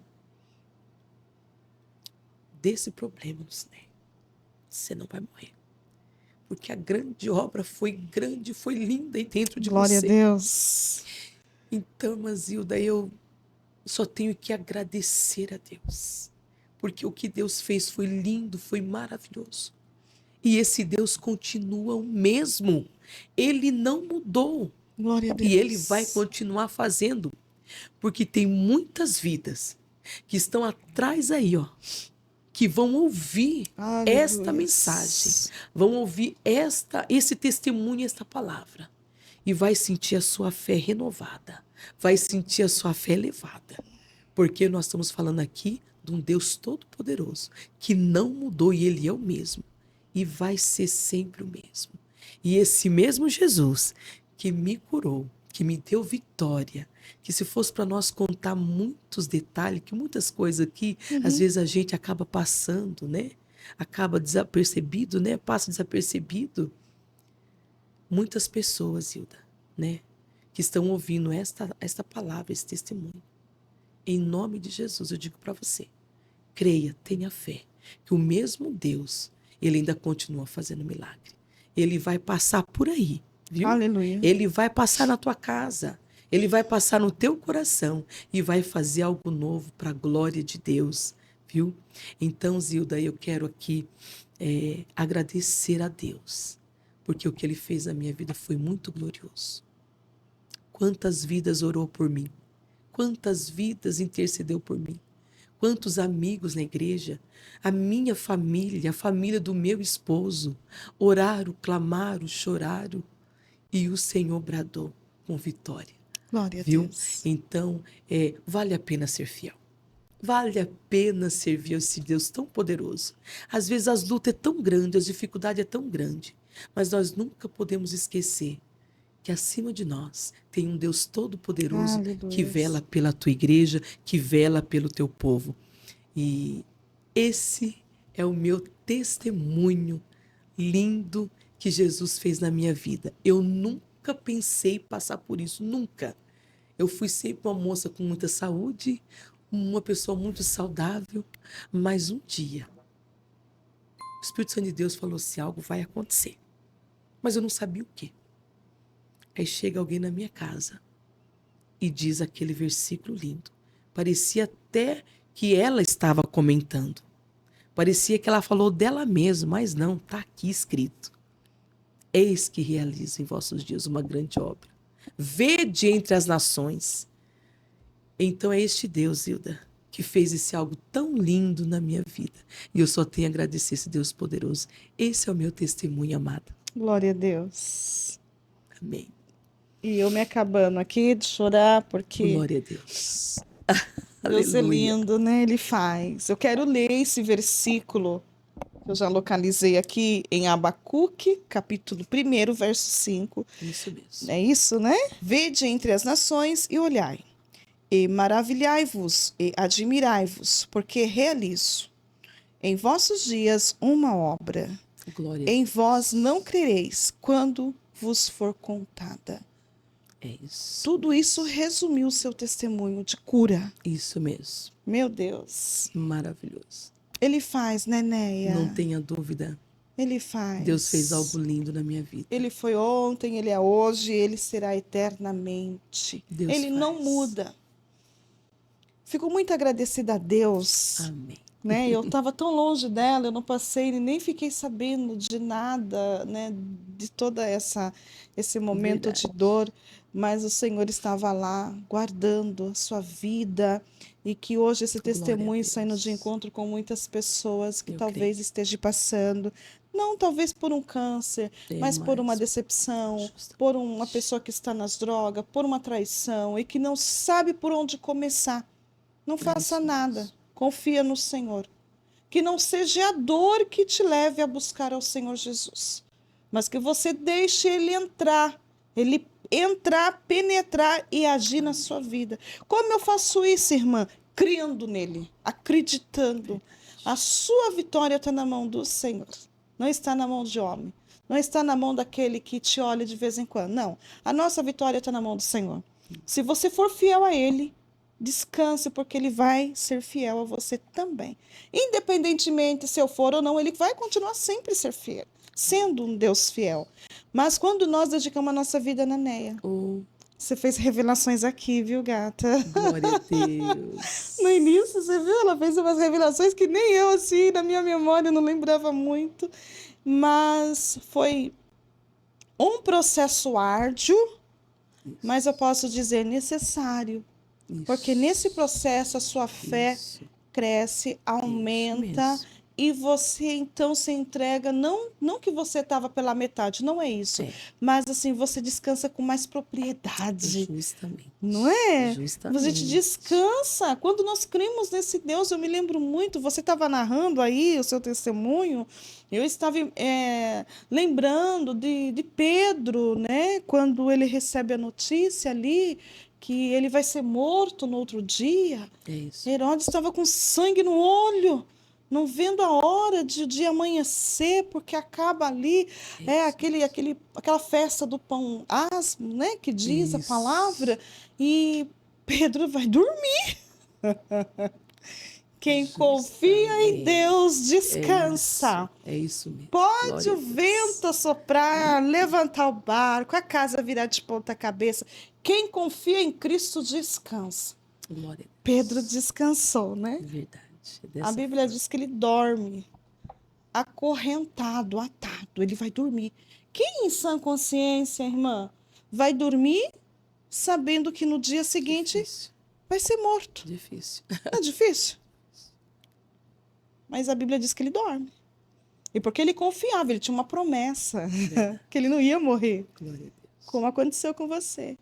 S1: Desse problema, Lucinéia, você não vai morrer. Porque a grande obra foi grande, foi linda aí dentro de
S2: Glória a
S1: você.
S2: Deus.
S1: Então, irmã Zilda, eu só tenho que agradecer a Deus. Porque o que Deus fez foi lindo, foi maravilhoso. E esse Deus continua o mesmo. Ele não mudou.
S2: Glória a Deus.
S1: E ele vai continuar fazendo. Porque tem muitas vidas que estão atrás aí, ó, que vão ouvir esta
S2: Aleluia.
S1: mensagem, vão ouvir esse testemunho, esta palavra, e vai sentir a sua fé renovada, vai sentir a sua fé elevada, porque nós estamos falando aqui de um Deus todo-poderoso, que não mudou e ele é o mesmo, e vai ser sempre o mesmo. E esse mesmo Jesus que me curou, que me deu vitória, que se fosse para nós contar muitos detalhes, que muitas coisas aqui, às vezes a gente acaba passando, né? Acaba desapercebido, né? Passa desapercebido. Muitas pessoas, Hilda, né? Que estão ouvindo esta palavra, esse testemunho. Em nome de Jesus, eu digo para você, creia, tenha fé, que o mesmo Deus, ele ainda continua fazendo milagre. Ele vai passar por aí, viu?
S2: Aleluia.
S1: Ele vai passar na tua casa, ele vai passar no teu coração e vai fazer algo novo para a glória de Deus, viu? Então, Zilda, eu quero aqui agradecer a Deus, porque o que ele fez na minha vida foi muito glorioso. Quantas vidas orou por mim, quantas vidas intercedeu por mim, quantos amigos na igreja, a minha família, a família do meu esposo, oraram, clamaram, choraram, e o Senhor bradou com vitória.
S2: Glória a
S1: Viu?
S2: Deus.
S1: Então, vale a pena ser fiel. Vale a pena servir a esse Deus tão poderoso. Às vezes as lutas é tão grande, as dificuldades é tão grande, mas nós nunca podemos esquecer que acima de nós tem um Deus todo-poderoso que
S2: Aleluia.
S1: vela pela tua igreja, que vela pelo teu povo. E esse é o meu testemunho lindo que Jesus fez na minha vida. Eu nunca pensei passar por isso, nunca. Eu fui sempre uma moça com muita saúde, uma pessoa muito saudável, mas um dia o Espírito Santo de Deus falou assim: algo vai acontecer. Mas eu não sabia o quê. Aí chega alguém na minha casa e diz aquele versículo lindo. Parecia até que ela estava comentando. Parecia que ela falou dela mesma, mas não, está aqui escrito. Eis que realizo em vossos dias uma grande obra. Vede entre as nações. Então é este Deus, Hilda, que fez esse algo tão lindo na minha vida. E eu só tenho a agradecer esse Deus poderoso. Esse é o meu testemunho, amada.
S2: Glória a Deus.
S1: Amém.
S2: E eu me acabando aqui de chorar, porque
S1: Glória a Deus.
S2: Deus é
S1: Aleluia.
S2: lindo, né? Ele faz. Eu quero ler esse versículo que eu já localizei aqui em Abacuque, capítulo 1, verso 5.
S1: Isso mesmo.
S2: É isso, né? Vede entre as nações e olhai, e maravilhai-vos e admirai-vos, porque realizo em vossos dias uma obra.
S1: Glória a
S2: Em
S1: Deus.
S2: vós não crereis quando vos for contada.
S1: É isso.
S2: Tudo isso resumiu o seu testemunho de cura.
S1: Isso mesmo.
S2: Meu Deus.
S1: Maravilhoso.
S2: Ele faz, né, Neia?
S1: Não tenha dúvida.
S2: Ele faz.
S1: Deus fez algo lindo na minha vida.
S2: Ele foi ontem, ele é hoje, ele será eternamente.
S1: Deus
S2: Ele não
S1: faz.
S2: muda. Fico muito agradecida a Deus.
S1: Amém.
S2: Né? Eu estava tão longe dela, eu não passei e nem fiquei sabendo de nada, né? De toda esse momento
S1: Verdade.
S2: de dor, mas o Senhor estava lá guardando a sua vida e que hoje esse
S1: Glória a
S2: testemunho saindo
S1: Deus.
S2: de encontro com muitas pessoas que
S1: Eu
S2: talvez estejam passando, não talvez por um câncer, mas por uma decepção,
S1: Justamente.
S2: por uma pessoa que está nas drogas, por uma traição e que não sabe por onde começar. Não faça
S1: isso
S2: nada.
S1: mesmo.
S2: Confia no Senhor. Que não seja a dor que te leve a buscar ao Senhor Jesus, mas que você deixe Ele entrar, penetrar e agir na sua vida. Como eu faço isso, irmã? Crendo nele, acreditando. A sua vitória está na mão do Senhor, não está na mão de homem. Não está na mão daquele que te olha de vez em quando. Não, a nossa vitória está na mão do Senhor. Se você for fiel a Ele, descanse, porque Ele vai ser fiel a você também. Independentemente se eu for ou não, Ele vai continuar sempre ser fiel, sendo um Deus fiel. Mas quando nós dedicamos a nossa vida na Neia, você fez revelações aqui, viu, gata?
S1: Glória a Deus.
S2: No início, você viu? Ela fez umas revelações que nem eu, assim, na minha memória, não lembrava muito. Mas foi um processo árduo, mas eu posso dizer necessário.
S1: Isso.
S2: Porque nesse processo a sua fé
S1: Isso.
S2: cresce, aumenta e você então se entrega, não que você estava pela metade, não é isso, mas assim, você descansa com mais propriedade.
S1: Justamente.
S2: Não é?
S1: Justamente.
S2: Você descansa. Quando nós cremos nesse Deus, eu me lembro muito, você estava narrando aí o seu testemunho, eu estava lembrando de Pedro, né? Quando ele recebe a notícia ali, que ele vai ser morto no outro dia.
S1: É isso.
S2: Herodes estava com sangue no olho, não vendo a hora de o dia amanhecer, porque acaba ali aquela festa do pão asmo, né, que diz a palavra, e Pedro vai dormir. Quem confia em Deus descansa.
S1: É isso mesmo.
S2: Pode o vento soprar, levantar o barco, a casa virar de ponta cabeça. Quem confia em Cristo descansa.
S1: Glória a Deus.
S2: Pedro descansou, né?
S1: Verdade.
S2: A Bíblia diz que ele dorme acorrentado, atado. Ele vai dormir. Quem em sã consciência, irmã, vai dormir sabendo que no dia seguinte vai ser morto?
S1: Difícil.
S2: Não é difícil? Mas a Bíblia diz que ele dorme. E porque ele confiava, ele tinha uma promessa que ele não ia morrer.
S1: Glória a Deus.
S2: Como aconteceu com você.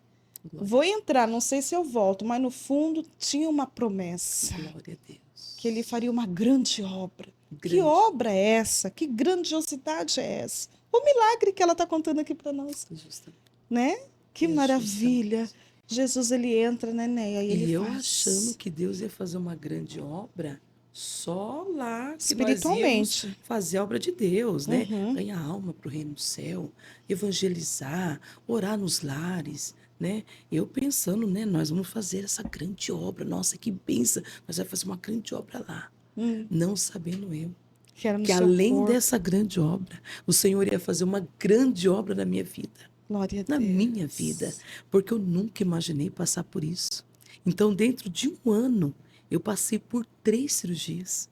S2: Vou entrar, não sei se eu volto, mas no fundo tinha uma promessa.
S1: Glória a Deus.
S2: Que ele faria uma grande obra. Que obra é essa? Que grandiosidade é essa? O milagre que ela está contando aqui para nós.
S1: Justamente.
S2: né? Que
S1: Jesus
S2: maravilha.
S1: Santo.
S2: Jesus, ele entra, né, Neia? E
S1: E
S2: ele
S1: eu
S2: faz.
S1: achando que Deus ia fazer uma grande obra, só lá que nós íamos
S2: Espiritualmente.
S1: fazer a obra de Deus, né?
S2: Uhum.
S1: Ganhar alma para o reino do céu, evangelizar, orar nos lares, né? Eu pensando, né? Nós vamos fazer essa grande obra. Nossa, que bênção! Nós vamos fazer uma grande obra lá.
S2: Hum,
S1: Não sabendo eu
S2: que era no
S1: que
S2: seu
S1: além
S2: corpo.
S1: dessa grande obra, o Senhor ia fazer uma grande obra na minha vida.
S2: Glória a
S1: Na
S2: Deus.
S1: minha vida, porque eu nunca imaginei passar por isso. Então, dentro de um ano, eu passei por 3 cirurgias.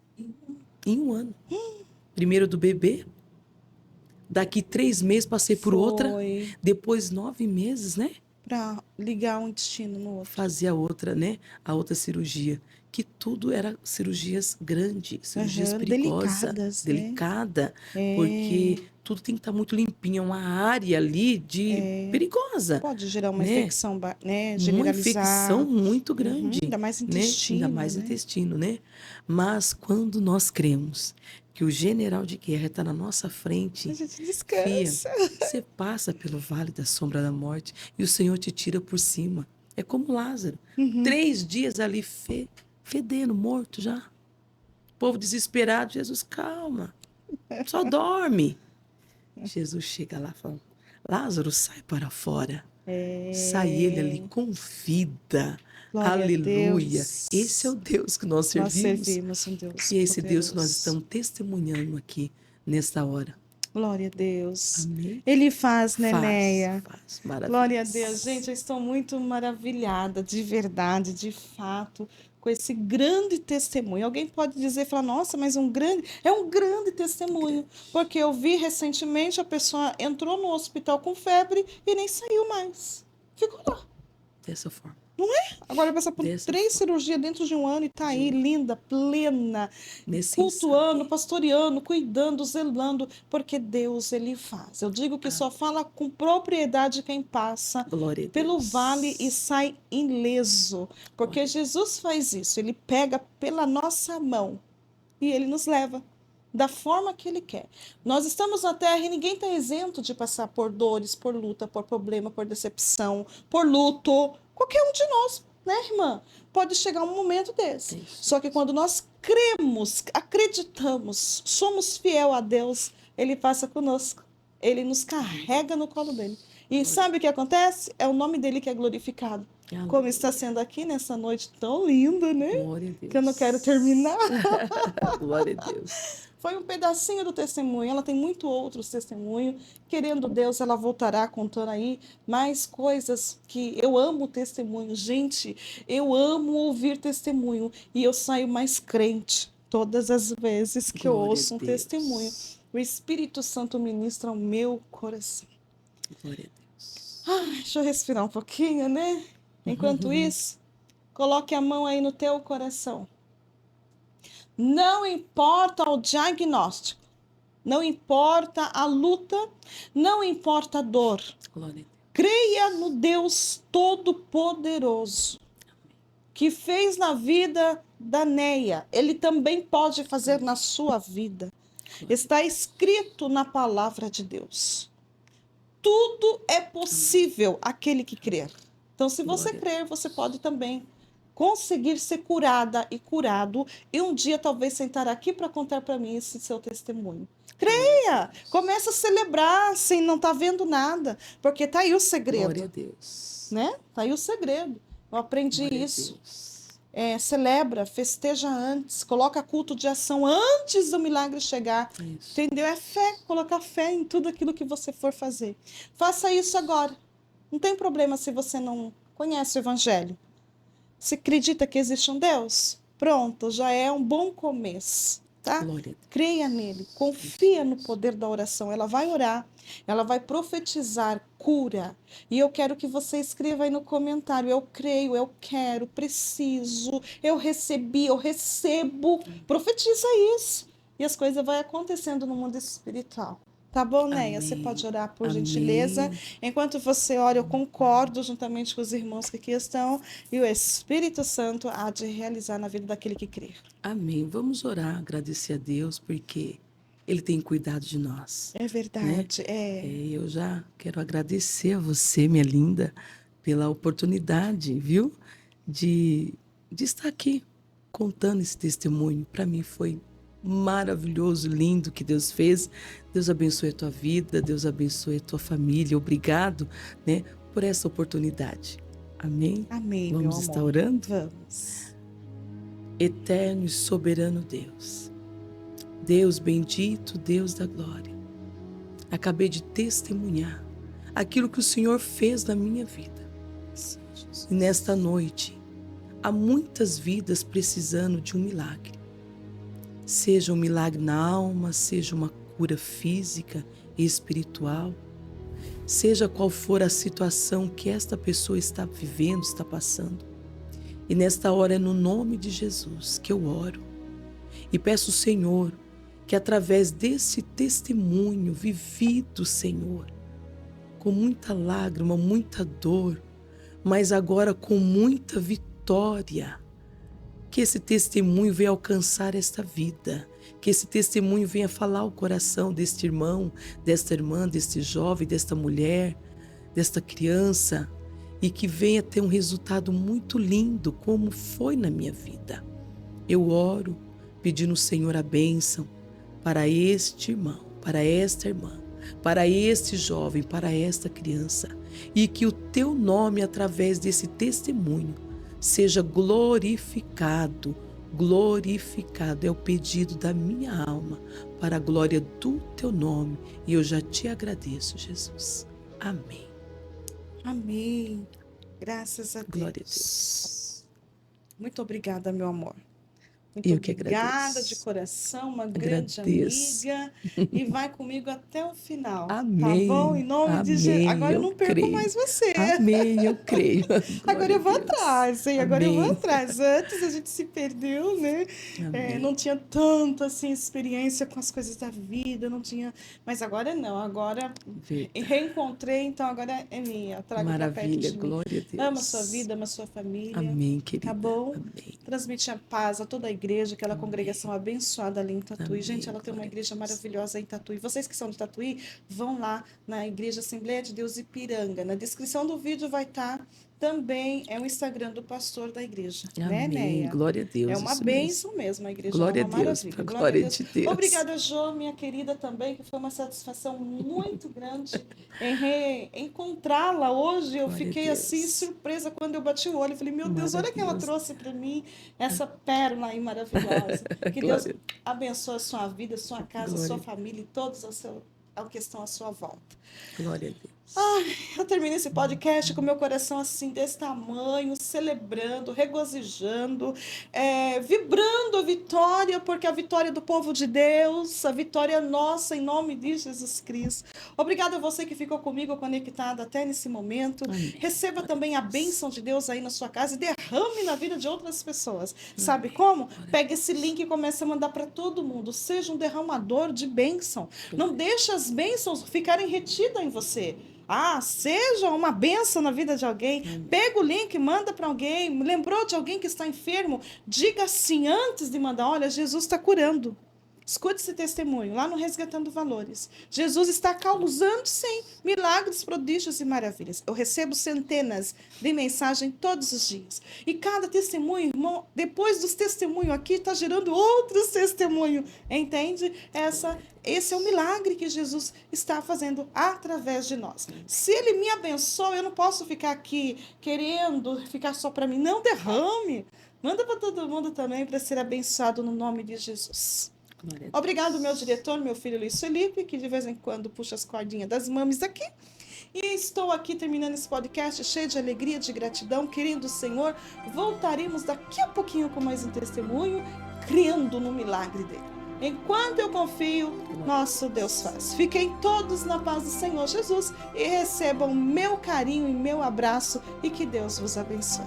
S1: Em um ano. Primeiro do bebê, daqui 3 meses passei por outra,
S2: Foi
S1: depois 9 meses, né?
S2: para ligar um intestino no outro.
S1: Fazia a outra, né? A outra cirurgia. Que tudo era cirurgias grandes, cirurgias
S2: Aham,
S1: perigosas,
S2: delicadas, né?
S1: delicada,
S2: É,
S1: porque tudo tem que estar muito limpinho, é uma área ali de perigosa,
S2: pode gerar uma
S1: né?
S2: infecção, né?
S1: Uma infecção
S2: Generalizar.
S1: muito
S2: Uhum,
S1: grande,
S2: ainda mais
S1: né? Ainda
S2: intestino,
S1: mais
S2: né?
S1: intestino, né? Mas quando nós cremos que o general de guerra está na nossa
S2: A
S1: frente,
S2: gente
S1: fia,
S2: descansa.
S1: você passa pelo vale da sombra da morte e o Senhor te tira por cima. É como Lázaro.
S2: Uhum.
S1: 3 dias ali fedendo, morto já. O povo desesperado, Jesus, calma, só dorme. Jesus chega lá e fala, Lázaro, sai para fora. Sai ele ali
S2: É,
S1: com vida.
S2: glória a
S1: Aleluia.
S2: Deus.
S1: Esse é o Deus que nós
S2: Nós
S1: servimos.
S2: servimos um Deus
S1: E é esse Deus que nós
S2: poderoso.
S1: estamos testemunhando aqui nesta hora.
S2: Glória a Deus.
S1: Amém?
S2: Ele faz, né,
S1: Faz,
S2: Neia?
S1: faz.
S2: Glória a Deus.
S1: Maravilhas.
S2: Gente, eu estou muito maravilhada, de verdade, de fato, com esse grande testemunho. Alguém pode dizer, falar, nossa, mas é um grande testemunho, porque eu vi recentemente a pessoa entrou no hospital com febre e nem saiu mais. Ficou lá.
S1: Dessa forma.
S2: Agora vai passar por
S1: Dessa
S2: 3
S1: forma.
S2: cirurgias dentro de um ano e tá
S1: De
S2: aí,
S1: um ano.
S2: linda, plena,
S1: Nesse
S2: cultuando,
S1: instante.
S2: pastoreando, cuidando, zelando, porque Deus, ele faz. Eu digo que só fala com propriedade quem passa
S1: Glória a
S2: pelo vale e
S1: Deus.
S2: sai ileso, porque
S1: Glória a
S2: Jesus faz isso, ele pega pela nossa mão e ele nos leva da forma que ele quer. Nós estamos na terra e ninguém está isento de passar por dores, por luta, por problema, por decepção, por luto. Qualquer um de nós, né, irmã? Pode chegar um momento desse.
S1: Deus.
S2: Só que quando nós cremos, acreditamos, somos fiel a Deus, ele passa conosco. Ele nos carrega no colo dele. E sabe o que acontece? É o nome dele que é glorificado. Como está sendo aqui nessa noite tão linda, né?
S1: Glória a Deus.
S2: Que eu não quero terminar.
S1: Glória a Deus.
S2: Foi um pedacinho do testemunho. Ela tem muito outros testemunhos. Querendo Deus, ela voltará contando aí mais coisas que eu amo testemunho. Gente, eu amo ouvir testemunho e eu saio mais crente todas as vezes que eu
S1: Glória
S2: ouço
S1: a
S2: um testemunho.
S1: Deus.
S2: O Espírito Santo ministra ao meu coração.
S1: Glória a Deus.
S2: Deixa eu respirar um pouquinho, né? Enquanto isso, coloque a mão aí no teu coração. Não importa o diagnóstico, não importa a luta, não importa a dor.
S1: Glória a Deus.
S2: Creia no Deus Todo-Poderoso, que fez na vida da Neia. Ele também pode fazer na sua vida. Está escrito na palavra de Deus. Tudo é possível àquele que crer. Então, se você crer, você pode também conseguir ser curada e curado e um dia talvez sentar aqui para contar para mim esse seu testemunho. Creia! Começa a celebrar sem não estar vendo nada, porque tá aí o segredo.
S1: Glória a Deus.
S2: Né? Tá aí o segredo. Eu aprendi
S1: Glória a
S2: isso.
S1: Deus.
S2: Celebra, festeja antes, coloca culto de ação antes do milagre chegar.
S1: Isso.
S2: Entendeu? É fé, colocar fé em tudo aquilo que você for fazer. Faça isso agora. Não tem problema se você não conhece o Evangelho. Se acredita que existe um Deus, pronto, já é um bom começo, tá?
S1: Glória a Deus.
S2: Creia nele, confia no poder da oração. Ela vai orar, ela vai profetizar cura. E eu quero que você escreva aí no comentário: eu creio, eu quero, preciso, eu recebi, eu recebo. Profetiza isso. E as coisas vão acontecendo no mundo espiritual. Tá bom, Neia? Você pode orar por gentileza. Enquanto você ora, eu concordo juntamente com os irmãos que aqui estão. E o Espírito Santo há de realizar na vida daquele que crê.
S1: Amém. Vamos orar, agradecer a Deus, porque Ele tem cuidado de nós.
S2: É verdade.
S1: Eu já quero agradecer a você, minha linda, pela oportunidade, viu? De estar aqui contando esse testemunho. Para mim foi maravilhoso, lindo que Deus fez. Deus abençoe a tua vida, Deus abençoe a tua família. Obrigado, né, por essa oportunidade. Amém?
S2: Amém,
S1: Vamos
S2: meu
S1: estar
S2: amor.
S1: orando?
S2: Vamos.
S1: Eterno e soberano Deus, Deus bendito, Deus da glória, acabei de testemunhar aquilo que o Senhor fez na minha vida. E nesta noite, há muitas vidas precisando de um milagre. Seja um milagre na alma, seja uma cura física e espiritual, seja qual for a situação que esta pessoa está vivendo, está passando. E nesta hora é no nome de Jesus que eu oro e peço, Senhor, que através desse testemunho vivido, Senhor, com muita lágrima, muita dor, mas agora com muita vitória, que esse testemunho venha alcançar esta vida, que esse testemunho venha falar o coração deste irmão, desta irmã, deste jovem, desta mulher, desta criança, e que venha ter um resultado muito lindo, como foi na minha vida. Eu oro pedindo ao Senhor a bênção para este irmão, para esta irmã, para este jovem, para esta criança, e que o teu nome, através desse testemunho, seja glorificado. Glorificado é o pedido da minha alma, para a glória do teu nome, e eu já te agradeço, Jesus. Amém.
S2: Amém. Graças a Deus.
S1: Glória a Deus.
S2: Muito obrigada, meu amor. Muito
S1: Eu que
S2: obrigada
S1: agradeço.
S2: de coração, uma grande
S1: Agradeço.
S2: amiga. E vai comigo até o final.
S1: Amém.
S2: Tá bom? Em nome de Jesus.
S1: Amém.
S2: Agora eu
S1: Eu
S2: não perco
S1: creio.
S2: mais você.
S1: Amém, eu creio.
S2: Agora
S1: Glória
S2: eu vou
S1: a Deus.
S2: atrás, hein? Agora eu vou
S1: Amém.
S2: atrás. Antes a gente se perdeu, né?
S1: Amém.
S2: Não tinha tanta assim, experiência com as coisas da vida, não tinha. Mas agora não, agora
S1: Verdade.
S2: reencontrei, então agora é minha. Trago pra perto
S1: Maravilha,
S2: de mim.
S1: glória a Deus.
S2: Ama a sua vida, ama a sua família.
S1: Amém, querida.
S2: Tá bom?
S1: Amém.
S2: Transmite a paz a toda a igreja, aquela congregação abençoada ali em Tatuí.
S1: Amém,
S2: Gente, ela tem uma
S1: glória a
S2: igreja
S1: Deus.
S2: maravilhosa em Tatuí. Vocês que são de Tatuí, vão lá na Igreja Assembleia de Deus Ipiranga. Na descrição do vídeo vai estar também o Instagram do pastor da igreja, né,
S1: Amém,
S2: Neia?
S1: glória a Deus.
S2: É uma
S1: isso
S2: bênção mesmo, a igreja
S1: Glória
S2: é
S1: a
S2: uma
S1: Deus,
S2: maravilha.
S1: para a
S2: Glória a
S1: glória
S2: Deus.
S1: de Deus.
S2: Obrigada, Jo, minha querida também, que foi uma satisfação muito grande encontrá-la hoje. Eu
S1: Glória a
S2: fiquei
S1: Deus.
S2: assim, surpresa quando eu bati o olho. Eu falei, meu Deus, olha que ela
S1: Maravilhoso.
S2: trouxe para mim, essa pérola aí maravilhosa. Que Deus
S1: Glória.
S2: abençoe a sua vida, a sua casa, a sua
S1: Glória.
S2: família e todos ao que estão à sua volta.
S1: Glória a Deus.
S2: Eu termino esse podcast com meu coração assim, desse tamanho, celebrando, regozijando, vibrando a vitória, porque a vitória é do povo de Deus, a vitória é nossa, em nome de Jesus Cristo. Obrigada a você que ficou comigo conectado até nesse momento.
S1: Amém.
S2: Receba também a bênção de Deus aí na sua casa e derrame na vida de outras pessoas. Sabe como? Pega esse link e comece a mandar para todo mundo. Seja um derramador de bênção. Não deixe as bênçãos ficarem retidas em você. Seja uma bênção na vida de alguém. Pega o link, manda para alguém. Lembrou de alguém que está enfermo? Diga assim antes de mandar: olha, Jesus está curando. Escute esse testemunho lá no Resgatando Valores. Jesus está causando, sim, milagres, prodígios e maravilhas. Eu recebo centenas de mensagens todos os dias. E cada testemunho, irmão, depois dos testemunhos aqui, está gerando outros testemunhos. Entende? Esse é o milagre que Jesus está fazendo através de nós. Se Ele me abençoa, eu não posso ficar aqui querendo ficar só para mim. Não, derrame. Manda para todo mundo também para ser abençoado no nome de Jesus. Obrigado, meu diretor, meu filho Luiz Felipe, que de vez em quando puxa as cordinhas das mames aqui. E estou aqui terminando esse podcast cheio de alegria, de gratidão, querendo o Senhor. Voltaremos daqui a pouquinho com mais um testemunho, crendo no milagre dele. Enquanto eu confio, nosso Deus faz. Fiquem todos na paz do Senhor Jesus e recebam meu carinho e meu abraço e que Deus vos abençoe.